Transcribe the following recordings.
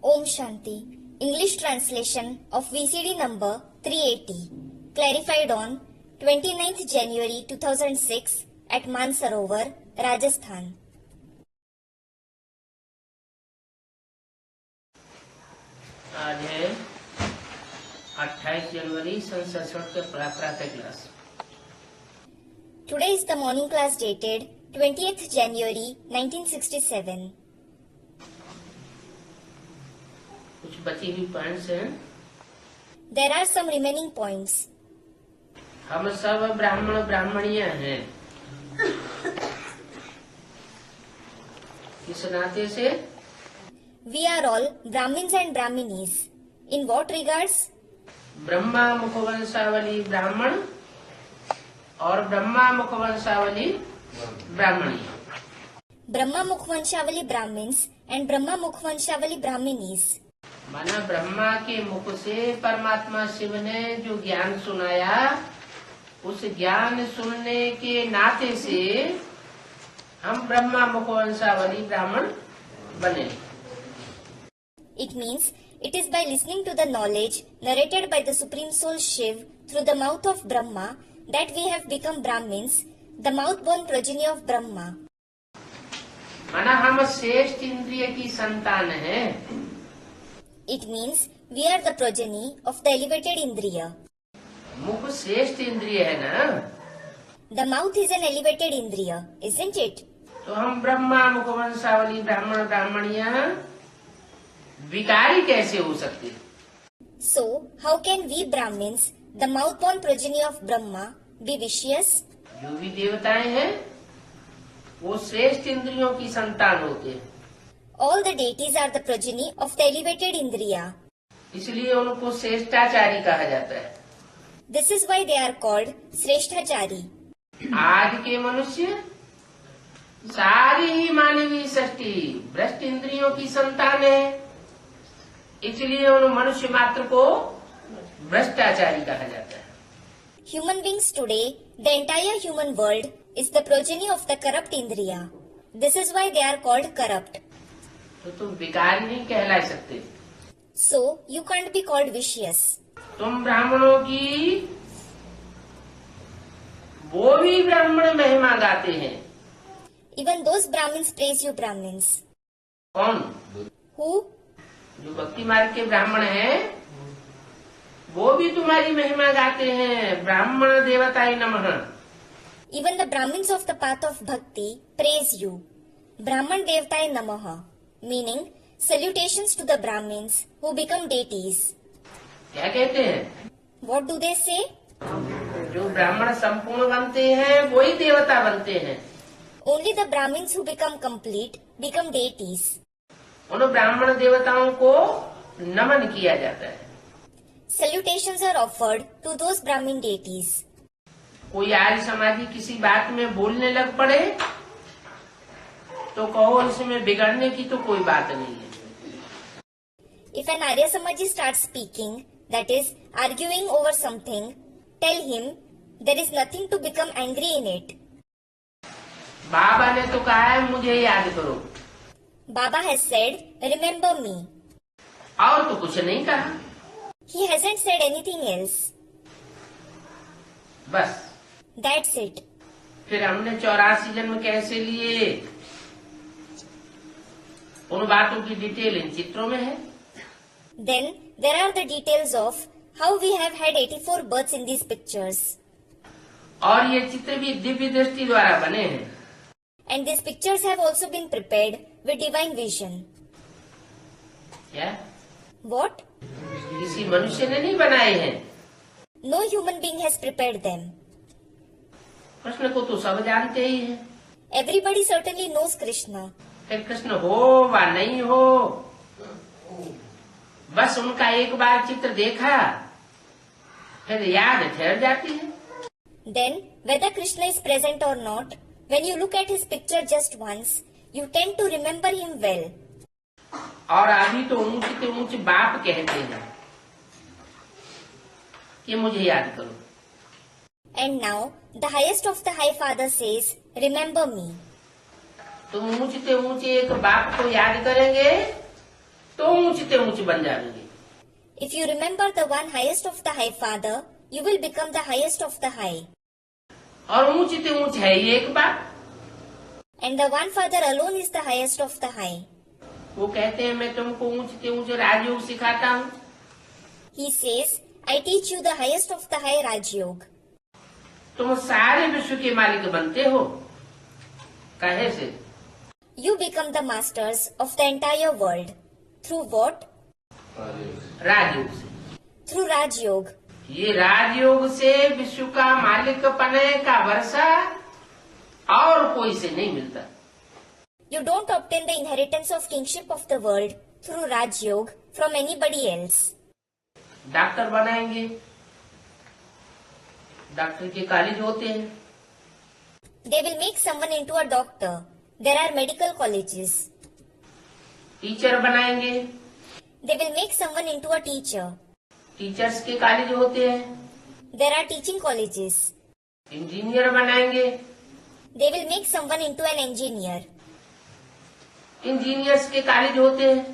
Om Shanti. English translation of VCD number 380. Clarified on 29th January 2006 at Mansarovar, Rajasthan. आज है 28 जनवरी संस्कृत के प्रातः class. Today is the morning class dated 20th January 1967. कुछ बची हुई points हैं। There are some remaining points. हम सब ब्राह्मण ब्राह्मणियां हैं। किस नाते से? We are all Brahmins and Brahminis. In what regards? Brahma मुखवंशावली ब्राह्मण और ब्रह्मा मुखवंशावली ब्राह्मणी। Brahma Mukhvanshavali Brahmins and Brahma Mukhvanshavali Brahminis. माना ब्रह्मा के मुख से परमात्मा शिव ने जो ज्ञान सुनाया, उस ज्ञान सुनने के नाते से हम ब्रह्मा मुखवंशावली ब्राह्मण बने। It means it is by listening to the knowledge narrated by the Supreme Soul Shiv through the mouth of Brahma that we have become Brahmins, the mouth-born progeny of Brahma. माना हम श्रेष्ठ इंद्रिय की संतान हैं। It means we are the progeny of the elevated Indriya. मुख श्रेष्ठ इंद्रिय है ना, The mouth is an elevated Indriya, isn't it? तो हम ब्रह्मा मुखवंशावली ब्राह्मण ब्राह्मणियां विकारी कैसे हो सकते? So, how can we Brahmins, the mouth-born progeny of Brahma, be vicious? जो भी देवताएं हैं वो श्रेष्ठ इंद्रियों की संतान होते हैं, All the deities are the progeny of the elevated Indriya. इसलिए उनको श्रेष्ठाचारी कहा जाता है। This is why they are called Sreshtachari. आज के मनुष्य सारी ही मानवीय सृष्टि भ्रष्ट इंद्रियों की संतान है, इसलिए उन मनुष्य मात्र को भ्रष्टाचारी कहा जाता है। Human beings today, the entire human world is the progeny of the corrupt Indriya. This is why they are called corrupt. तो तुम विकारी नहीं कहला सकते। So, you can't be called vicious. तुम ब्राह्मणों की वो भी ब्राह्मण महिमा गाते हैं। Even those Brahmins praise you Brahmins. कौन? Who? जो भक्ति मार्ग के ब्राह्मण हैं वो भी तुम्हारी महिमा गाते हैं। ब्राह्मण देवताय नमः। Even the Brahmins of the path of bhakti praise you. Brahman Devtaye Namaha. Meaning, salutations to the Brahmins who become deities. क्या कहते हैं? What do they say? जो ब्राह्मण संपूर्ण बनते हैं वही देवता बनते हैं। Only the Brahmins who become complete become deities. उन ब्राह्मण देवताओं को नमन किया जाता है। Salutations are offered to those Brahmin deities. कोई आर्य समाजी किसी बात में बोलने लग पड़े तो कहो इसमें बिगड़ने की तो कोई बात नहीं है। If an Arya Samaji starts speaking, that is, arguing over something, tell him there is nothing to become angry in it. बाबा ने तो कहा है मुझे याद करो। Baba has said, remember me. और तो कुछ नहीं कहा। He hasn't said anything else. बस। That's it. फिर हमने 84 जन्म कैसे लिए? उन बातों की डिटेल इन चित्रों में है। Then there are the details of how we have had 84 births in these pictures. और ये चित्र भी दिव्य दृष्टि द्वारा बने हैं। And these pictures have also been prepared with divine vision. क्या? What? किसी मनुष्य ने नहीं बनाए हैं। No human being has prepared them. Krishna को तो सब जानते ही हैं। Everybody certainly knows Krishna. फिर कृष्ण हो वा नहीं हो, बस उनका एक बार चित्र देखा फिर याद ठहर जाती है। Then, whether Krishna is present or not, when you look at his picture just once, you tend to remember him well. और अभी तो ऊंचे बाप कहते हैं कि मुझे याद करो। And now, the highest of the high father says, remember me. तुम ऊंचे ऊंचे एक बाप को याद करेंगे तो ऊंचते ऊंच बन जाएंगे। If you remember the one highest of the high father, you will become the highest of the high. और ऊंचते ऊंच है ही एक बात। And the one father alone is the highest of the high. वो कहते हैं मैं तुमको ऊंचते ऊंच राजयोग सिखाता हूँ। He says, I teach you the highest of the high Raj Yoga. तुम सारे विश्व के मालिक बनते हो। कहे से? You become the masters of the entire world. Through what? राजयोग से। Through Raj Yoga. ये राजयोग से विश्व का मालिक पने का वर्षा और कोई से नहीं मिलता। You don't obtain the inheritance of kingship of the world through Raj Yoga from anybody else. Doctor बनाएंगे, डॉक्टर के कॉलेज होते हैं। They will make someone into a doctor. There are medical colleges. Teacher बनाएंगे, They will make someone into a teacher. Teachers के college होते हैं। There are teaching colleges. Engineer बनाएंगे, They will make someone into an engineer. Engineers के college होते हैं।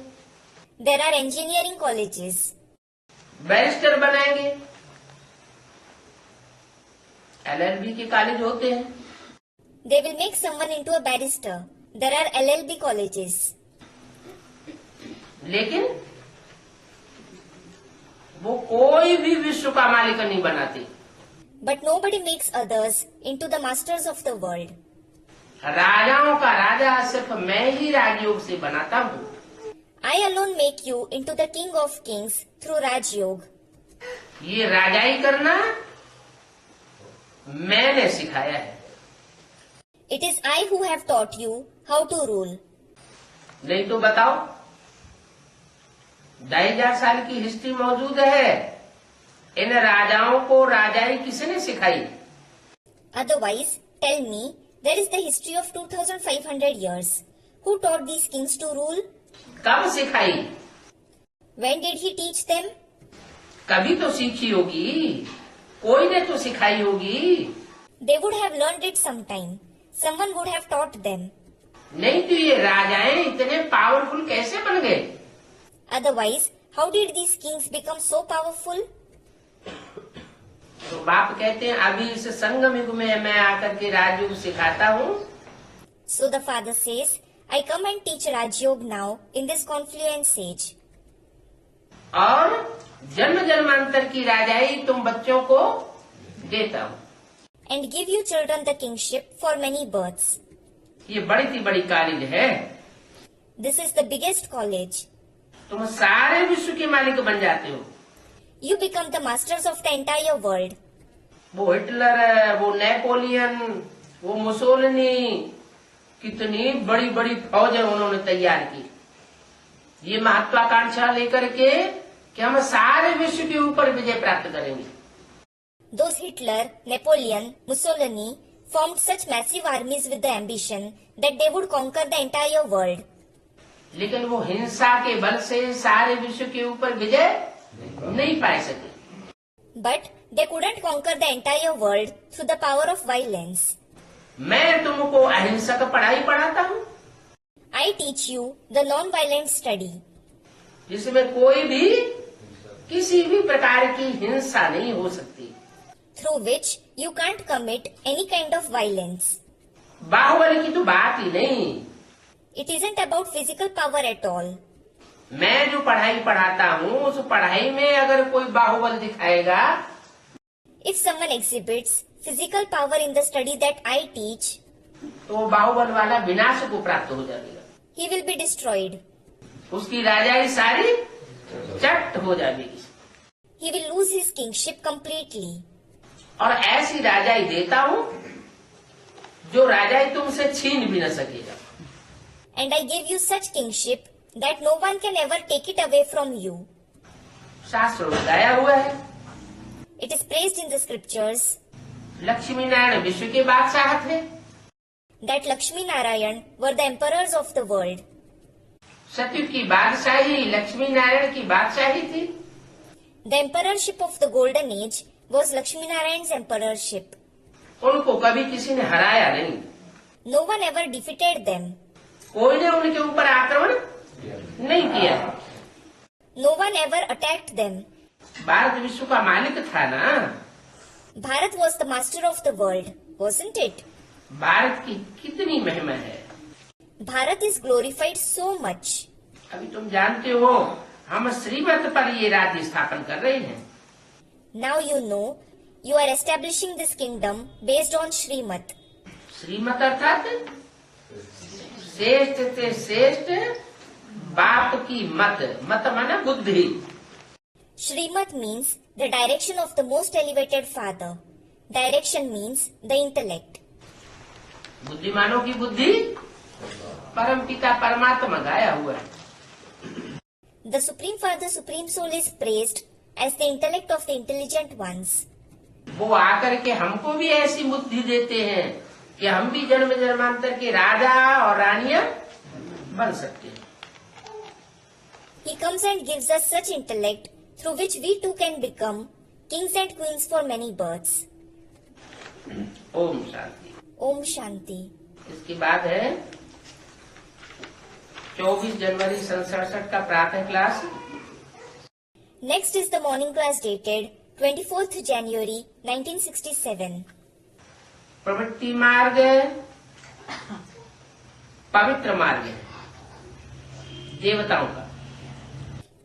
There are engineering colleges. Barrister बनाएंगे, LLB के कॉलेज होते हैं। They will make someone into a barrister. There are LLB colleges. लेकिन वो कोई भी विश्व का मालिक नहीं बनाते। But nobody makes others into the masters of the world. राजाओं का राजा सिर्फ मैं ही राजयोग से बनाता हूँ। I alone make you into the king of kings through Raj Yoga. ये राजाई करना मैंने सिखाया है। It is I who have taught you how to rule. नहीं तो बताओ, 2000 साल की हिस्ट्री मौजूद है। इन राजाओं को राजाई किसने सिखाई? Otherwise, tell me, there is the history of 2500 years. Who taught these kings to rule? कब सिखाई? When did he teach them? कभी तो सीखी होगी, कोई ने तो सिखाई होगी। They would have learned it sometime. Someone would have taught them. नहीं तो ये राजाएं इतने पावरफुल कैसे बन गए? Otherwise, how did these kings become so powerful? तो बाप कहते हैं अभी इस संगम युग में मैं आकर के राजयोग सिखाता हूँ। So the father says, I come and teach Raj Yoga now in this confluence age. और जन्म जन्मांतर की राजाई तुम बच्चों को देता हूँ। And give you children the kingship for many births. ये बड़ी सी बड़ी कॉलेज है। This is the biggest college. तुम सारे विश्व के मालिक बन जाते हो। You become the masters of the entire world. वो हिटलर, वो नेपोलियन, वो मुसोलिनी, कितनी बड़ी बड़ी फौजें उन्होंने तैयार की ये महत्वाकांक्षा लेकर के कि हम सारे विश्व के ऊपर विजय प्राप्त करेंगे। Those Hitler, Napoleon, Mussolini formed such massive armies with the ambition that they would conquer the entire world. लेकिन वो हिंसा के बल से सारे विश्व के ऊपर विजय नहीं पा सके। But they couldn't conquer the entire world through the power of violence. मैं तुमको अहिंसक पढ़ाई पढ़ाता हूँ। I teach you the non-violent study, जिसमें कोई भी किसी भी प्रकार की हिंसा नहीं हो सकती। through which you can't commit any kind of violence. Baahubali की तो बात ही नहीं। It isn't about physical power at all. मैं जो पढ़ाई पढ़ाता हूँ उस पढ़ाई में अगर कोई बाहुबल दिखाएगा, If someone exhibits physical power in the study that I teach, तो बाहुबल वाला विनाश को प्राप्त हो जाएगा। he will be destroyed. उसकी राजाई सारी चट हो जाएगी। He will lose his kingship completely. और ऐसी राजाई देता हूँ जो राजाई तुमसे छीन भी न सकेगा। And I give you such kingship that no one can ever take it away from you. शास्त्र में गाया हुआ है। It is praised in the scriptures Lakshmi Narayan विश्व के बादशाह थे। that Lakshmi Narayan were the emperors of the world. सतयुग की बादशाही लक्ष्मी नारायण की बादशाही थी। The emperorship of the golden age was Lakshmi Narayan's emperorship. उनको कभी किसी ने हराया नहीं। No one ever defeated them. कोई ने उनके ऊपर आक्रमण नहीं किया। No one ever attacked them. Bharat विश्व का मालिक था ना। Bharat was the master of the world, wasn't it? Bharat की कितनी महिमा है। Bharat is glorified so much. अभी तुम जानते हो हम श्रीमत पर ये राज्य स्थापन कर रहे हैं। Now you know, you are establishing this kingdom based on Srimat. श्रीमत अर्थात श्रेष्ठ से श्रेष्ठ बाप की मत, मत माना बुद्धि। Srimat means the direction of the most elevated father. Direction means the intellect. बुद्धिमानों की बुद्धि परम पिता परमात्मा गाया हुआ है। The Supreme Father, Supreme Soul is praised as the intellect of the intelligent ones. वो आकर के हमको भी ऐसी बुद्धि देते हैं कि हम भी जन्म जन्मांतर के राजा और रानियां बन सकते हैं। He comes and gives us such intellect through which we too can become kings and queens for many births. Om Shanti. Om Shanti. इसके बाद है 24 जनवरी 1967 का प्रातः class. Next is the morning class dated 24th January 1967. प्रवृत्ति मार्ग पवित्र मार्ग है देवताओं का।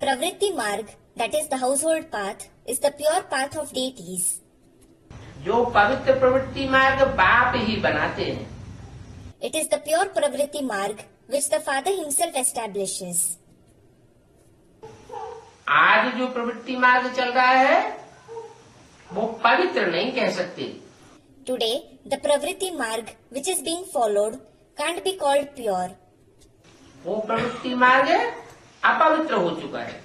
Pravritti Marg, that is the household path, is the pure path of deities. जो पवित्र प्रवृत्ति मार्ग बाप ही बनाते हैं। It is the pure Pravritti Marg which the Father himself establishes. आज जो प्रवृत्ति मार्ग चल रहा है वो पवित्र नहीं कह सकते। Today, the Pravritti Marg which is being followed can't be called pure. वो प्रवृत्ति मार्ग अपवित्र हो चुका है।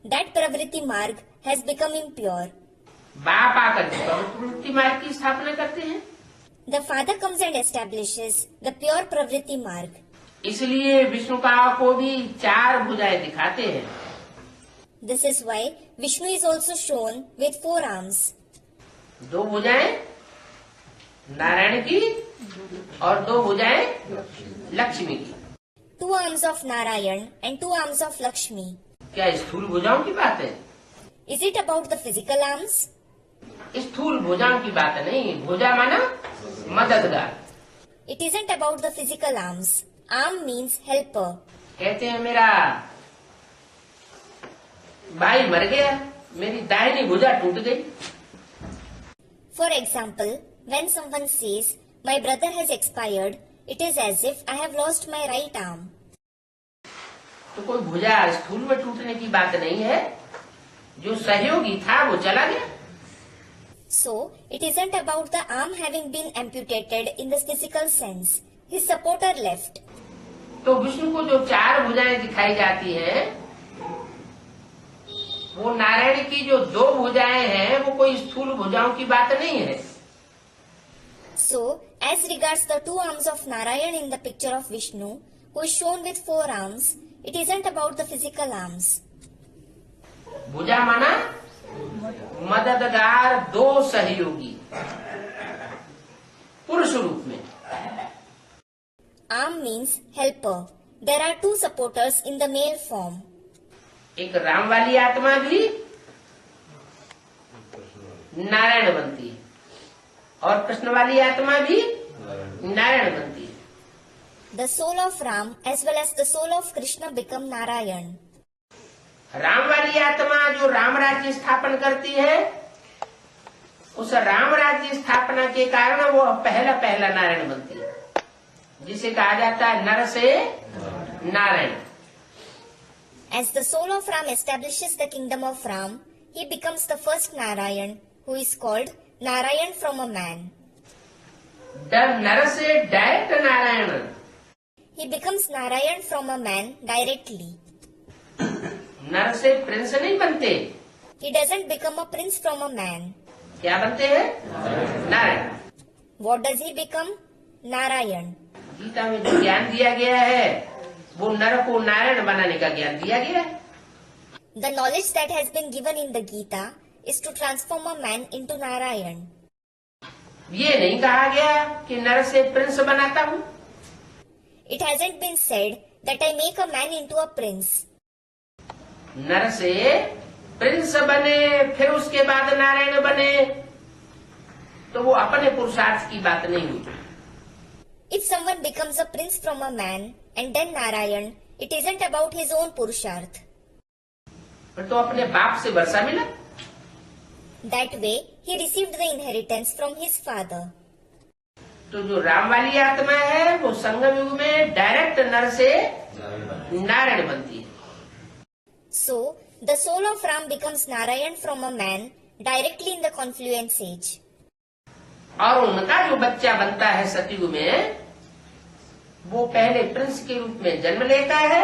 That Pravritti Marg has become impure. बाप आकर के प्रवृत्ति मार्ग की स्थापना करते हैं। The Father comes and establishes the pure Pravritti Marg. इसलिए विष्णुका को भी 4 भुजाएं दिखाते हैं। This is why Vishnu is also shown with 4 arms. 2 भुजाएं नारायण की और 2 भुजाएं लक्ष्मी की। 2 arms of Narayan and 2 arms of Lakshmi. क्या स्थूल भुजाओं की बात है? Is it about the physical arms? स्थूल भुजाओं की बात नहीं। भुजा माना मददगार। It isn't about the physical arms. Arm means helper. कहते हैं मेरा भाई मर गया, मेरी दाहिनी भुजा टूट गई। For example, when someone says, "My brother has expired," it is as if I have lost my right arm. तो कोई भुजा स्थूल में टूटने की बात नहीं है। जो सहयोगी था वो चला गया। So, it isn't about the arm having been amputated in the physical sense. His supporter left. तो विष्णु को जो 4 भुजाएं दिखाई जाती हैं, वो नारायण की जो 2 भुजाएं हैं वो कोई स्थूल भुजाओं की बात नहीं है। So, as regards the 2 arms of Narayan in the picture of Vishnu, who is shown with 4 arms, it isn't about the physical arms. भुजा माना मददगार 2 सहयोगी पुरुष रूप में। Arm means helper. There are 2 supporters in the male form. एक राम वाली आत्मा भी नारायण बनती है और कृष्ण वाली आत्मा भी नारायण बनती है। The soul of Ram as well as the soul of Krishna become Narayan. Ram वाली आत्मा जो राम राज्य स्थापन करती है, उस राम राज्य स्थापना के कारण वो पहला नारायण बनती है, जिसे कहा जाता है नर से Narayan. As the soul of Ram establishes the kingdom of Ram, he becomes the first Narayan, who is called Narayan from a man. नर से direct Narayan. He becomes Narayan from a man directly. नर से प्रिंस नहीं बनते। He doesn't become a prince from a man. क्या बनते हैं? Narayan. What does he become? Narayan. Gita में जो ज्ञान दिया गया है वो नर को नारायण बनाने का ज्ञान दिया गया है। The knowledge that has been given in the Gita is to transform a man into Narayan. ये नहीं कहा गया कि नर से प्रिंस बनाता हूँ। It hasn't been said that I make a man into a prince. नर से प्रिंस बने, फिर उसके बाद नारायण बने, तो वो अपने पुरुषार्थ की बात नहीं हुई। If someone becomes a prince from a man and then Narayan, it isn't about his own Purusharth. तो अपने बाप से वर्षा मिला, That way, he received the inheritance from his father. तो जो राम वाली आत्मा है वो संगम युग में डायरेक्ट नर से नारायण बनती है। So, the soul of Ram becomes Narayan from a man directly in the confluence age. और उनका जो बच्चा बनता है सतयुग में, वो पहले प्रिंस के रूप में जन्म लेता है,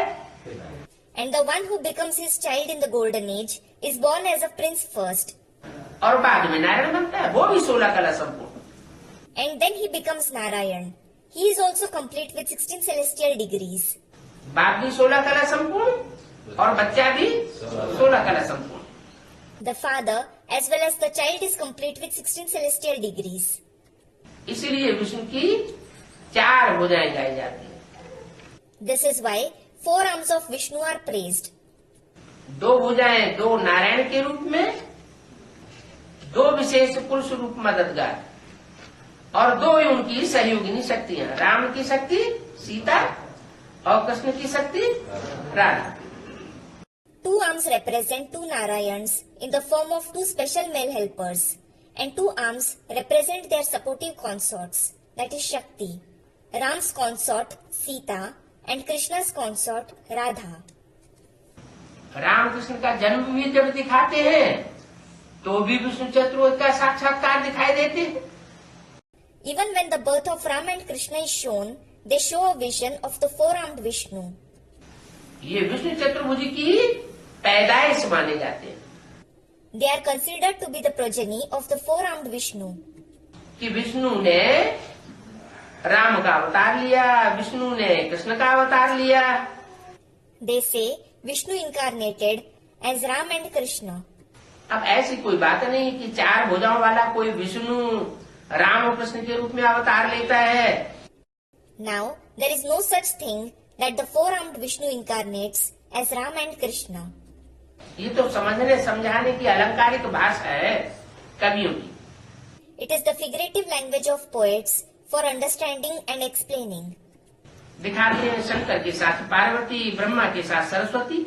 And the one who becomes his child in the golden age is born as a prince first. और बाद में नारायण बनता है, वो भी 16 कला संपूर्ण। And then he becomes Narayan. He is also complete with 16 celestial degrees. बाप भी 16 कला संपूर्ण और बच्चा भी 16 कला संपूर्ण। The father as well as the child is complete with 16 celestial degrees. इसीलिए विष्णु की 4 भुजाएं गाई जाती है। This is why 4 arms of Vishnu are praised. 2 भुजाएं 2 नारायण के रूप में, 2 विशेष पुरुष रूप मददगार और 2 उनकी सहयोगिनी शक्तियां, राम की शक्ति सीता और कृष्ण की शक्ति Radha. 2 arms represent 2 Narayans in the form of 2 special male helpers, and 2 arms represent their supportive consorts, that is Shakti, Ram's consort Sita and Krishna's consort Radha. Ram Krishna का जन्म भी जब दिखाते हैं तो भी विष्णु चतुर्वेद का साक्षात्कार दिखाई देते हैं। Even when the birth of Ram and Krishna is shown, they show a vision of the 4-armed Vishnu. ये विष्णु चतुर्भुज की पैदाइश माने जाते हैं They are considered to be the progeny of the 4-armed Vishnu. कि विष्णु ने राम का अवतार लिया, विष्णु ने कृष्ण का अवतार लिया। They say Vishnu incarnated as Ram and Krishna. अब ऐसी कोई बात नहीं कि 4 भुजाओं वाला कोई विष्णु राम और कृष्ण के रूप में अवतार लेता है। Now, there is no such thing that the 4-armed Vishnu incarnates as Ram and Krishna. ये तो समझने समझाने की अलंकारिक भाषा है कवियों की। It is the figurative language of poets for understanding and explaining. दिखाते हैं शंकर के साथ पार्वती, ब्रह्मा के साथ Saraswati.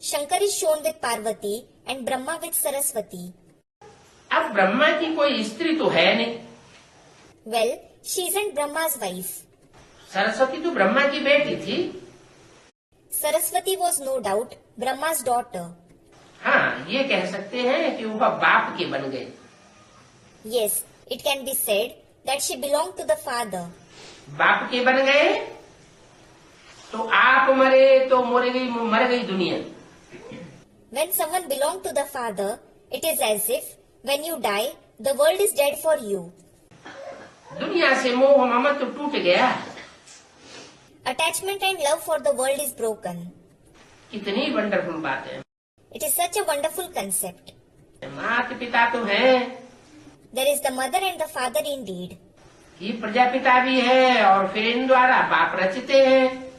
Shankar is shown with Parvati and Brahma with Saraswati. अब ब्रह्मा की कोई स्त्री तो है नहीं, Well, she isn't Brahma's wife. Saraswati तो ब्रह्मा की बेटी थी। Saraswati was no doubt Brahma's daughter. हाँ, ये कह सकते हैं कि वह बाप के बन गए। Yes, it can be said that she belonged to the father. बाप के बन गए तो आप मरे तो मर गई दुनिया। When someone belongs to the father, it is as if when you die, the world is dead for you. दुनिया से मोह ममत्व टूट गया। Attachment and love for the world is broken. कितनी वंडरफुल बात है। It is such a wonderful concept. माता पिता तो है, There is the mother and the father indeed. ये प्रजापिता भी है और फिर इन द्वारा बाप रचते हैं।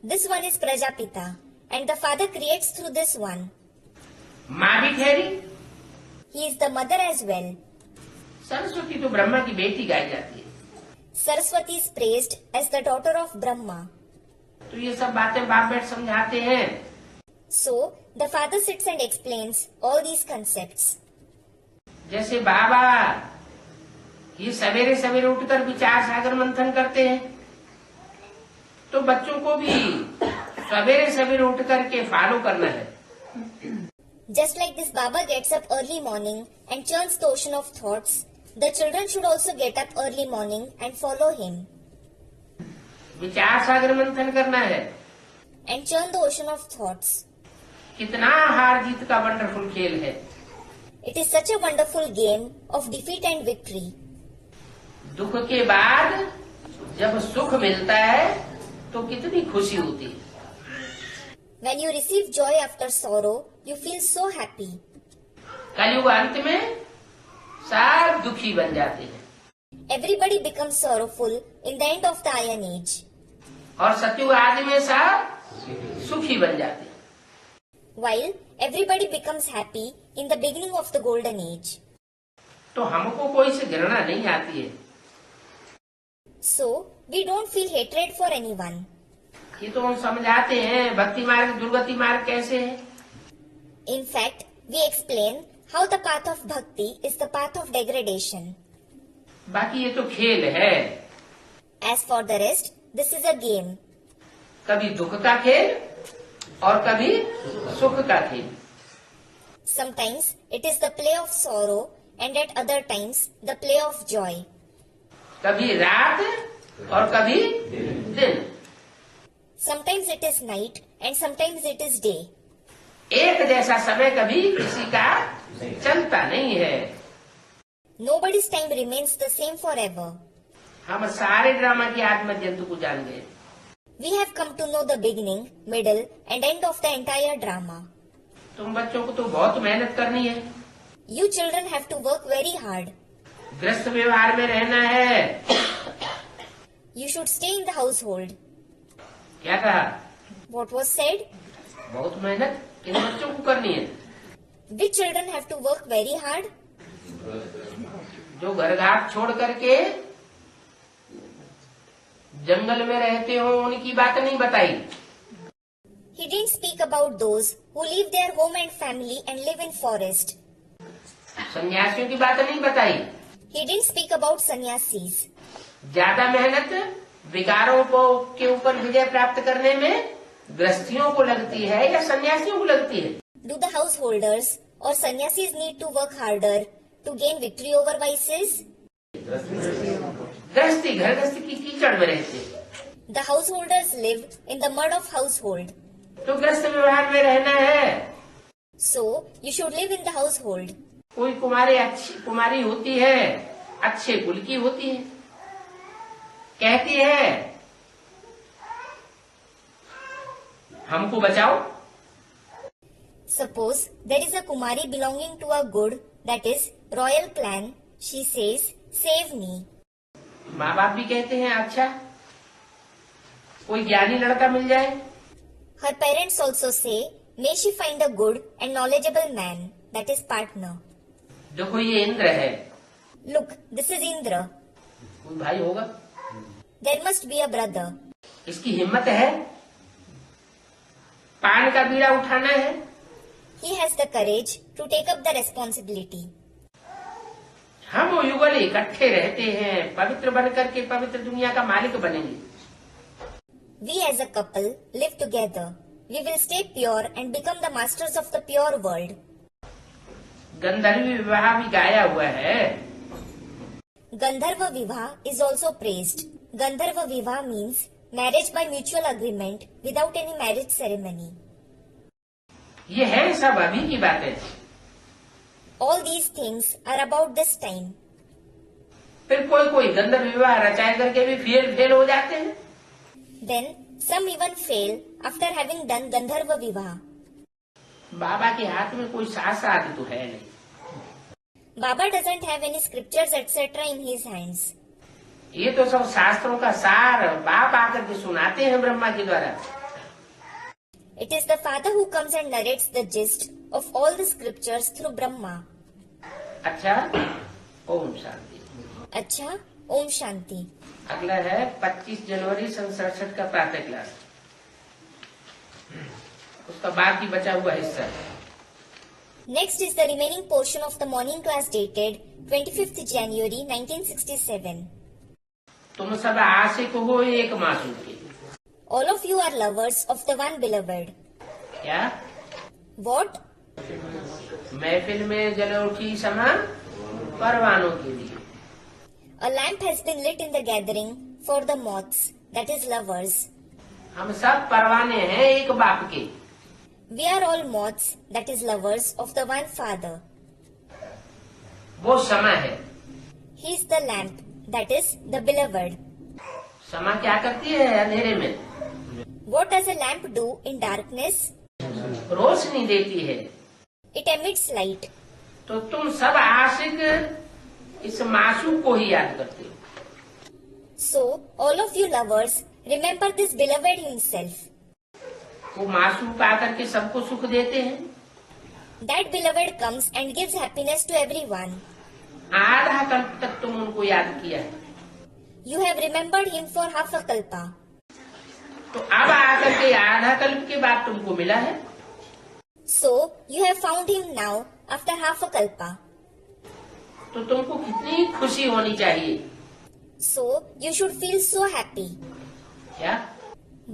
This one is Prajapita and the father creates through this one. माँ भी ठहरी। He is the mother as well. Saraswati तो ब्रह्मा की बेटी गाई जाती है। Saraswati is praised as the daughter of Brahma. तो ये सब बातें बाप बेट समझाते हैं। So, the father sits and explains all these concepts. जैसे बाबा ये सवेरे सवेरे उठकर विचार सागर मंथन करते हैं, तो बच्चों को भी सवेरे सवेरे उठ करके फॉलो करना है। Just like this Baba gets up early morning and churns the ocean of thoughts, the children should also get up early morning and follow him. विचार सागर मंथन करना है। And churn the ocean of thoughts. कितना हार जीत का wonderful खेल है। It is such a wonderful game of defeat and victory. दुख के बाद जब सुख मिलता है तो कितनी खुशी होती है। When you receive joy after sorrow, you feel so happy. कलयुग अंत में सब दुखी बन जाते हैं Everybody becomes sorrowful in the end of the Iron Age. और सतयुग आदि में सब सुखी बन जाते हैं। while everybody becomes happy in the beginning of the golden age. तो हमको कोई से घृणा नहीं आती है। So, we don't feel hatred for anyone. ये तो हम समझाते हैं भक्ति मार्ग दुर्गति मार्ग कैसे है। In fact, we explain how the path of bhakti is the path of degradation. बाकी ये तो खेल है। As for the rest, this is a game. कभी दुख का खेल और कभी सुख का खेल। Sometimes it is the play of sorrow and at other times the play of joy. कभी रात और कभी दिन। Sometimes it is night and sometimes it is day. एक जैसा समय कभी किसी का चलता नहीं है। Nobody's time remains the same forever. हम सारे ड्रामा की आत्म जंतु को जान गए। We have come to know the beginning, middle and end of the entire drama. तुम बच्चों को तो बहुत मेहनत करनी है। You children have to work very hard. गृहस्थ व्यवहार में रहना है। You should stay in the household. क्या कहा? What was said? बहुत मेहनत किन बच्चों को करनी है? Which children have to work very hard? जो घर घाट छोड़ करके जंगल में रहते हो उनकी बात नहीं बताई। He didn't speak about those who leave their home and family and live in forest. सन्यासियों की बात नहीं बताई। He didn't speak about sannyasis. ज्यादा मेहनत विकारों को के ऊपर विजय प्राप्त करने में गृहस्थियों को लगती है या सन्यासियों को लगती है? Do the householders or sannyasis need to work harder to gain victory over vices? गृहस्थी घर गृहस्थी की कीचड़ में रहते हैं। The householders live in the mud of household. तो गृहस्थ व्यवहार में रहना है। So, you should live in the household. कोई कुमारी अच्छी कुमारी होती है, अच्छे कुल की होती है, कहती है हमको बचाओ। Suppose there is a Kumari belonging to a good, that is, royal clan. She says, save me. माँ बाप भी कहते हैं अच्छा कोई ज्ञानी लड़का मिल जाए। Her parents also say, may she find a good and knowledgeable man, that is partner. देखो ये इंद्र है। Look, this is Indra. कोई भाई होगा। There must be a brother. इसकी हिम्मत है पान का बीड़ा उठाना है। He has the courage to take up the responsibility. हम युगल इकट्ठे रहते हैं, पवित्र बन करके पवित्र दुनिया का मालिक बनेंगे। We as a couple live together. We will stay pure and become the masters of the pure world. गंधर्वी विवाह भी गाया हुआ है। Gandharva Vivah is also praised. Gandharva Vivah means marriage by mutual agreement without any marriage ceremony. ये है सब अभी की बातें। All these things are about this time. फिर कोई कोई गंधर्व विवाह रचाए करके भी फेल हो जाते हैं। Then some even fail after having done Gandharva Vivah. बाबा के हाथ में कोई शास्त्र तो है नहीं। Baba doesn't have any scriptures etc. in his hands. ये तो सब शास्त्रों का सार बाप आकर के सुनाते हैं ब्रह्मा के द्वारा। It is the Father who comes and narrates the gist of all the scriptures through Brahma. अच्छा, ओम शांति। अच्छा, Om Shanti. अगला है 25 जनवरी सन 67 का प्रातः क्लास, उसका बाकी बचा हुआ हिस्सा। Next is the remaining portion of the morning class dated 25th January 1967. तुम सब आशिक हो एक मासूम के। All of you are lovers of the one beloved. क्या? What? महफिल में जल उठी समा परवानों के लिए। A lamp has been lit in the gathering for the moths, that is lovers. हम सब परवाने हैं एक बाप के। We are all moths, that is lovers of the one Father. वो समा है। He is the lamp, that is the beloved. समा क्या करती है अंधेरे में? What does a lamp do in darkness? रोशनी देती है। It emits light. तो तुम सब आशिक इस मासूम को ही याद करते हो। So, all of you lovers, remember this beloved himself. वो मासूम आकर के सबको सुख देते हैं। That beloved comes and gives happiness to everyone. आधा कल्प तक तुम उनको याद किया है, You have remembered him for half a kalpa. तो अब आकर के आधा कल्प के बाद तुमको मिला है, So, you have found him now after half a kalpa. तो तुमको कितनी खुशी होनी चाहिए। So, you should feel so happy. क्या?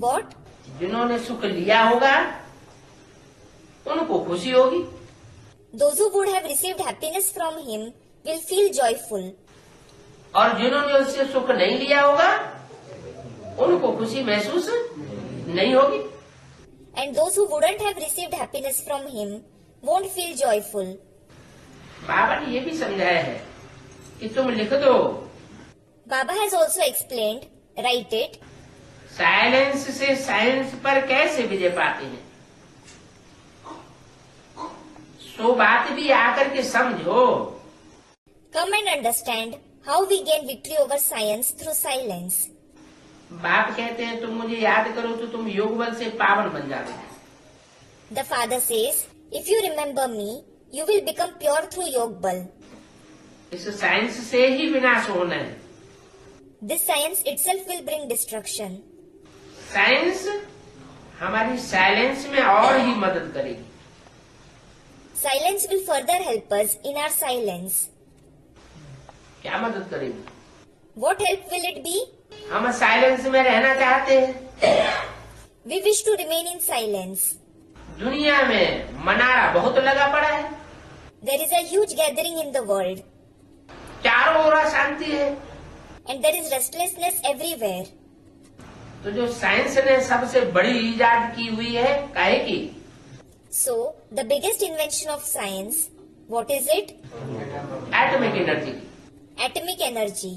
What? जिन्होंने सुख लिया होगा उनको खुशी होगी, Those who would have received happiness from him will feel joyful. और जिन्होंने उससे सुख नहीं लिया होगा उनको खुशी महसूस नहीं होगी। And those who wouldn't have received happiness from him won't feel joyful. बाबा ने ये भी समझाया है कि तुम लिख दो, Baba has also explained, write it, silence से साइंस पर कैसे विजय पाते हैं। सो बात भी आकर के समझो। come and understand how we gain victory over science through silence. बाप कहते हैं तुम मुझे याद करो तो तुम योग बल से पावन बन जाओगे। The father says, if you remember me, you will become pure through Yog Bal. इस साइंस से ही विनाश होना है। This science itself will bring destruction. Science हमारी साइलेंस में और ही मदद करेगी। Silence will further help us in our silence. क्या मदद करेगी? What help will it be? हम साइलेंस में रहना चाहते हैं। We wish to remain in silence. दुनिया में मनारा बहुत लगा पड़ा है, There is a huge gathering in the world, चारों ओर अशांति है। and there is restlessness everywhere. तो जो साइंस ने सबसे बड़ी इजाद की हुई है काहे की? So, the biggest invention of science, what is it? Atomic energy. Atomic energy.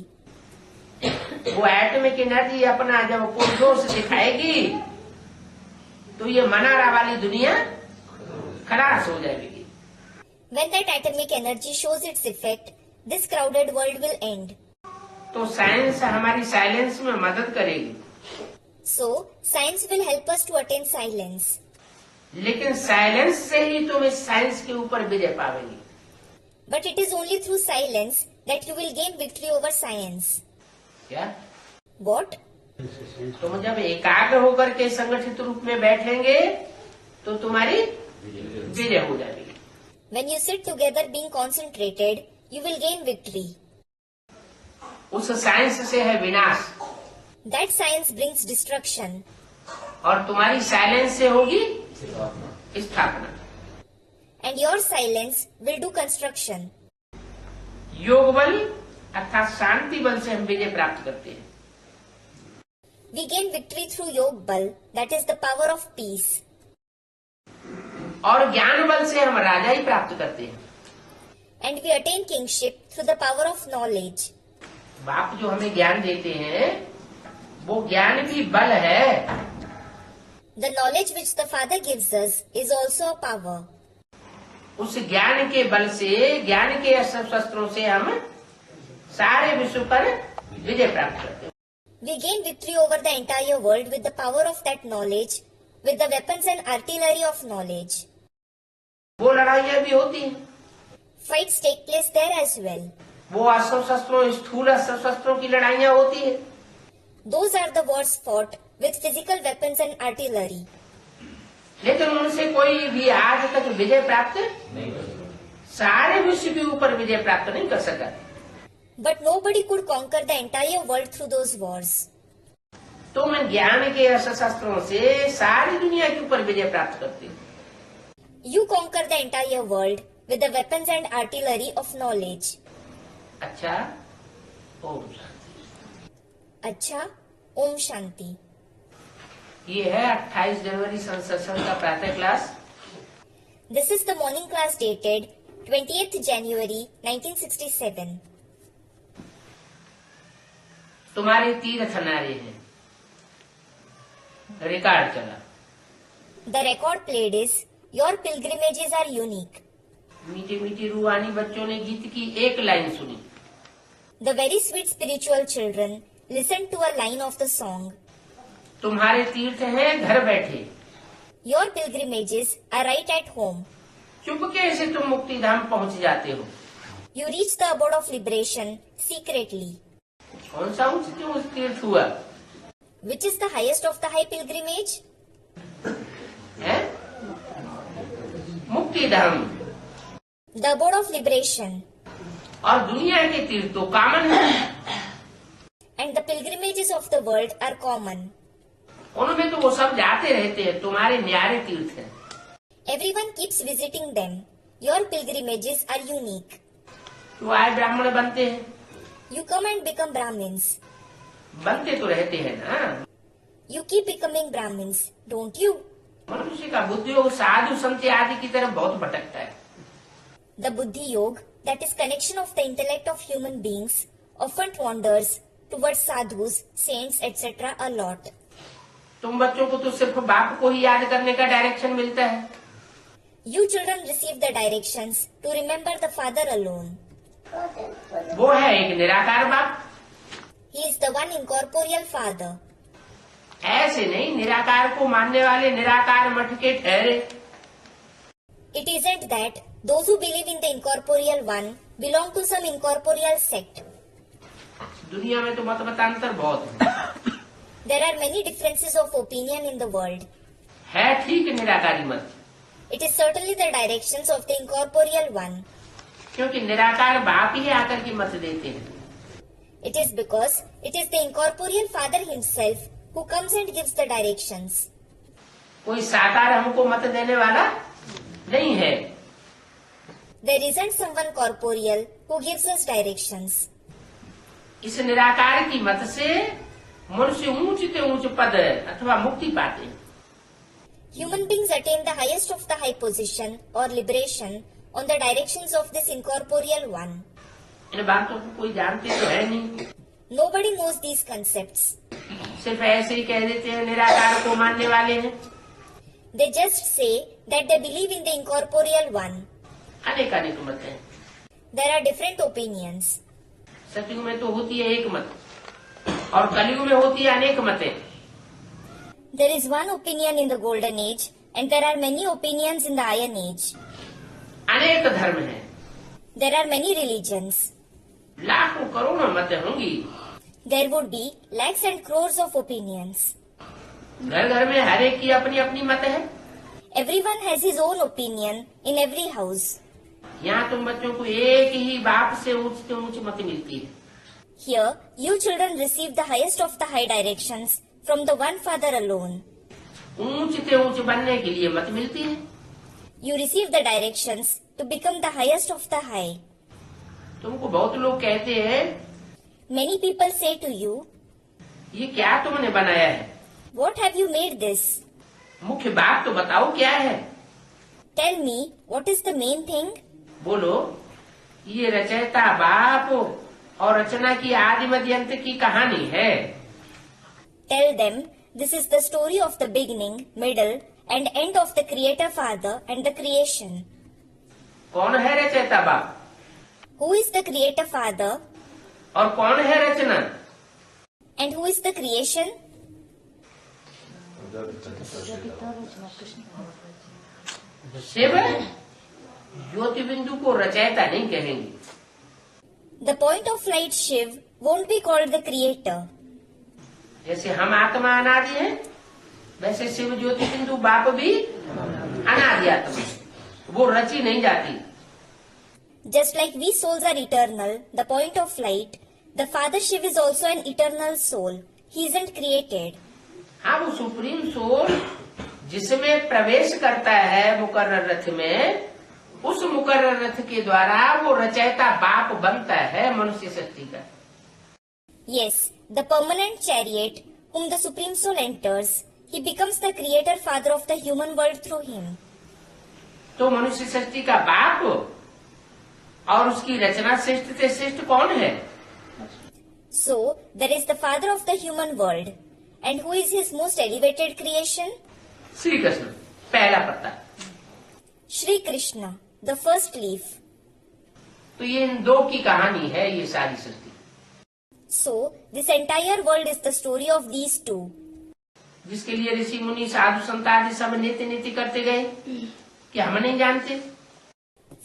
वो एटॉमिक एनर्जी अपना जब पुरजोश दिखाएगी तो ये मनारा वाली दुनिया खलास हो जाएगी। When that atomic energy shows its effect, this crowded world will end. तो साइंस हमारी साइलेंस में मदद करेगी, So, science will help us to attain silence. लेकिन साइलेंस से ही तुम इस साइंस के ऊपर विजय पाओगे। But it is only through silence that you will gain victory over science. क्या? What? तुम जब एकाग्र होकर के संगठित रूप में बैठेंगे तो तुम्हारी विजय हो जाएगी। When you sit together being concentrated, you will gain victory. उस साइंस से है विनाश, That science brings destruction. और तुम्हारी साइलेंस से होगी स्थापना। And your silence will do construction. योग बल अर्थात शांति बल से हम विजय प्राप्त करते हैं, We gain victory through Yog Bal, that is the power of peace. और ज्ञान बल से हम राजा ही प्राप्त करते हैं। And we attain kingship through the power of knowledge. बाप जो हमें ज्ञान देते हैं वो ज्ञान भी बल है। The knowledge which the Father gives us is also a power. उस ज्ञान के बल से, ज्ञान के अस्त्र शस्त्रों से हम सारे विश्व पर विजय प्राप्त करते हैं। We gain victory over the entire world with the power of that knowledge, with the weapons and artillery of knowledge. वो लड़ाइयाँ भी होती हैं, Fights take place there as well. वो अस्त्र शस्त्रों, स्थूल अस्त्र शस्त्रों की लड़ाइयाँ होती है, Those are the wars fought with physical weapons and artillery. लेकिन उनसे कोई भी आज तक विजय प्राप्त सारे विश्व के ऊपर विजय प्राप्त नहीं कर सका। But nobody could conquer the entire world through those wars. तुम ज्ञान के अस्त्र शस्त्रों से सारी दुनिया के ऊपर विजय प्राप्त करते हो। You conquer the entire world with the weapons and artillery of knowledge. अच्छा, ओम शांति। अच्छा, Om Shanti. ये है 28 जनवरी संसर्षण का प्रातः class. This is the morning class dated 20th January 1967. तुम्हारे तीर्थ नारे हैं, रिकॉर्ड चला। The record played is Your pilgrimages are unique. मीठी मीठी रूहानी बच्चों ने गीत की एक लाइन सुनी, The very sweet spiritual children listened to a line of the song. तुम्हारे तीर्थ हैं घर बैठे, Your pilgrimages are right at home. चुपके से तुम मुक्ति धाम पहुंच जाते हो। You reach the abode of liberation secretly. कौन सा उच्च तीर्थ हुआ Which is the highest of the high pilgrimage? है? मुक्ति धाम। The abode of liberation. और दुनिया के तीर्थ तो कॉमन है, And the pilgrimages of the world are common. उनमें तो वो सब जाते रहते हैं, तुम्हारे न्यारे तीर्थ हैं। Everyone keeps visiting them. Your pilgrimages are unique. तो आए ब्राह्मण बनते हैं, You come and become Brahmins. बनते तो रहते हैं ना। You keep becoming Brahmins, don't you? मनुष्य का बुद्धि योग साधु संत आदि की तरफ बहुत भटकता है। The Buddhi Yoga, that is connection of the intellect of human beings, often wanders towards sadhus, saints, etc. a lot. तुम बच्चों को तो सिर्फ बाप को ही याद करने का डायरेक्शन मिलता है। You children receive the directions to remember the Father alone. वो है एक निराकार बाप। He is the one incorporeal Father. ऐसे नहीं, निराकार को मानने वाले निराकार मठ के ठहरे। It isn't that those who believe in the incorporeal one belong to some incorporeal sect. दुनिया में तो मत मतांतर बहुत है। There are many differences of opinion in the world. है ठीक निराकारी मत, It is certainly the directions of the incorporeal one. क्योंकि निराकार बाप ही आकर के मत देते हैं। It is because it is the incorporeal Father himself who comes and gives the directions. कोई साकार हमको मत देने वाला नहीं है। There isn't someone corporeal who gives us directions. इस निराकार की मत से मनुष्य ऊंच से ऊंच पद अथवा मुक्ति पाते हैं। Human beings attain the highest of the high position or liberation on the directions of this incorporeal one. इन बातों को कोई जानते तो है नहीं, Nobody knows these concepts. सिर्फ ऐसे ही कह देते हैं निराकार को मानने वाले हैं। They just say that they believe in the incorporeal one. अनेक अनेक मत हैं। There are different opinions. सतयुग में तो होती है एक मत और कलयुग में होती है अनेक मतें। There is one opinion in the golden age and there are many opinions in the iron age. अनेक धर्म हैं, There are many religions. लाखों करोड़ों मतें होंगी। There would be lakhs and crores of opinions. घर घर में हर एक की अपनी अपनी मत है। Everyone has his own opinion in every house. यहाँ तुम बच्चों को एक ही बाप से ऊंच मत मिलती है। Here, you children receive the highest of the high directions from the one Father alone. ऊंच से ऊंच बनने के लिए मत मिलती है। You receive the directions to become the highest of the high. तुमको बहुत लोग कहते हैं, Many people say to you, ये क्या तुमने बनाया है? what have you made this? मुख्य बात तो बताओ क्या है? Tell me, what is the main thing? बोलो। ये रचयिता बाप और रचना की आदि मध्य अंत की कहानी है। Tell them, this is the story of the beginning, middle and end of the Creator Father and the creation. कौन है रचयिता बाप Who is the Creator Father और कौन है रचना? and who is the creation? Shiv ज्योति बिंदु को रचयिता नहीं कहेंगे। The point of light Shiv won't be called the Creator. जैसे हम आत्मा अनादि है, वैसे शिव ज्योति बिंदु बाप भी अनादि आत्मा, वो रची नहीं जाती। Just like we souls are eternal, the point of light, the Father Shiv is also an eternal soul. He isn't created. हाँ, वो सुप्रीम सोल जिसमें प्रवेश करता है मुकर्रर रथ में, उस मुकर्रर रथ के द्वारा वो रचयिता बाप बनता है मनुष्य शक्ति का। Yes, the permanent chariot whom the Supreme Soul enters, he becomes the Creator Father of the human world through him. तो मनुष्य शक्ति का बाप और उसकी रचना श्रेष्ठ से श्रेष्ठ कौन है? So, there is the Father of the human world. And who is his most elevated creation? Shri Krishna पहला पत्ता। Shri Krishna, the first leaf. तो ये इन दो की कहानी है ये सारी सृष्टि। So, this entire world is the story of these two. जिसके लिए ऋषि मुनि साधु संत आदि सब नीति नीति करते गए कि हम नहीं जानते।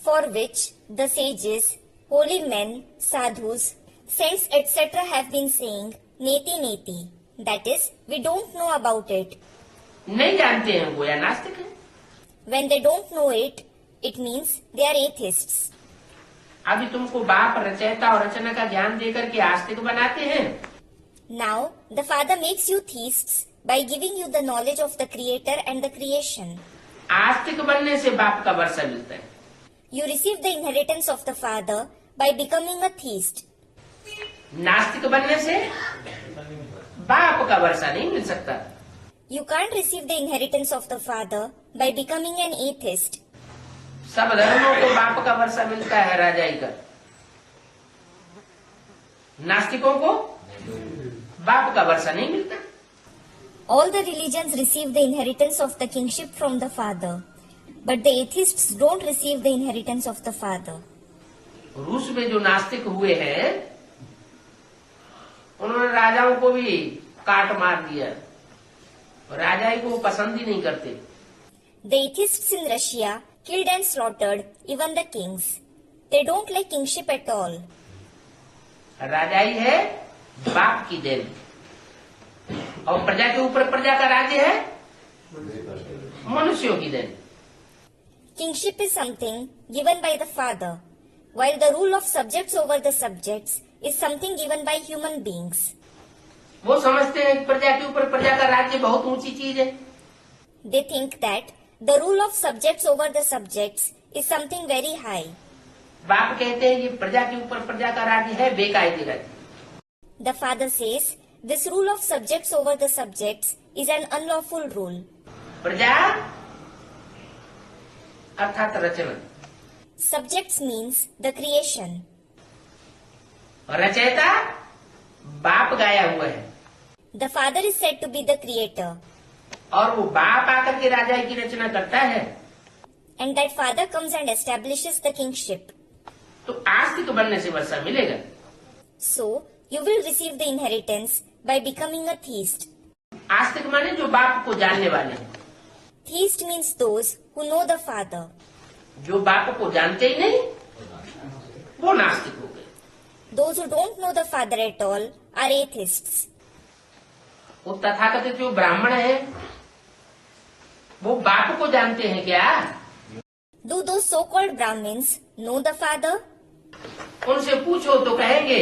For which the sages, holy men, sadhus, saints etc. have been saying neti neti. That is, we don't know about it. नहीं जानते हैं वो या नास्तिक है। When they don't know it, it means they are atheists. अभी तुमको बाप रचयिता और रचना का ज्ञान देकर के आस्तिक बनाते हैं। Now, the Father makes you theists by giving you the knowledge of the Creator and the creation. आस्तिक बनने से बाप का वर्षा मिलता है। You receive the inheritance of the Father by becoming a theist. नास्तिक बनने से बाप का वर्षा नहीं मिल सकता। You can't receive the inheritance of the Father by becoming an atheist. सब धर्मों को बाप का वर्षा मिलता है राजाई का, नास्तिकों को बाप का वर्षा नहीं मिलता। All the religions receive the inheritance of the kingship from the Father, but the atheists don't receive the inheritance of the Father. रूस में जो नास्तिक हुए हैं उन्होंने राजाओं को भी काट मार दिया, राजाई को पसंद ही नहीं करते। The atheists in Russia killed and slaughtered even the kings. They don't like kingship at all. राजाई है बाप की देन और प्रजा के ऊपर प्रजा का राज्य है मनुष्यों की then. Kingship is something given by the Father, while the rule of subjects over the subjects is something given by human beings. वो समझते हैं कि प्रजा के ऊपर प्रजा का राज्य बहुत ऊंची चीज है। They think that the rule of subjects over the subjects is something very high. बाप कहते हैं कि प्रजा के ऊपर प्रजा का राज्य है बेकायदे राज्य। The Father says this rule of subjects over the subjects is an unlawful rule. प्रजा अर्थात रचना, Subjects means the creation. रचयिता बाप गाया हुआ है The Father is said to be the creator, और वो बाप आकर के राजाई की रचना करता है। and that Father comes and establishes the kingship. तो आस्तिक बनने से वर्षा मिलेगा। So, you will receive the inheritance by becoming a theist. आस्तिक माने जो बाप को जानने वाले हैं। Theist means those who know the Father. जो बाप को जानते ही नहीं वो नास्तिक हो गए। Those who don't know the Father at all are atheists. वो तथाकथित जो ब्राह्मण है वो बाप को जानते हैं क्या? Do those so-called Brahmins know the Father? उनसे पूछो तो कहेंगे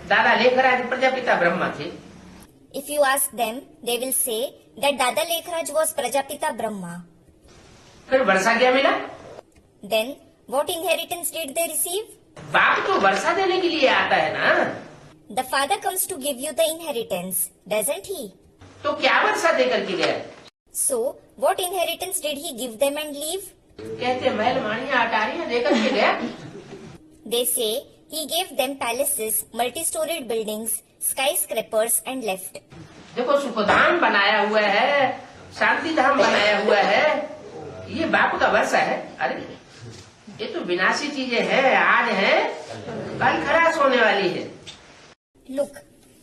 दादा लेखराज प्रजापिता ब्रह्मा थे। If you ask them, they will say that Dada Lekhraj was Prajapita Brahma. फिर वर्षा क्या मिला? Then, what inheritance did they receive? बाप तो वर्षा देने के लिए आता है ना। The Father comes to give you the inheritance, doesn't he? तो क्या वर्षा देकर के गया? So, what inheritance did he give them and leave? कहते महल मानिया अटारियां देकर के गया। They say he gave them palaces, multi-storied buildings, skyscrapers and left. देखो सुखधाम बनाया हुआ है, शांति धाम बनाया हुआ है, ये बाप का वर्षा है। अरे ये तो विनाशी चीजें हैं, आज है कल खराश होने वाली है। Look,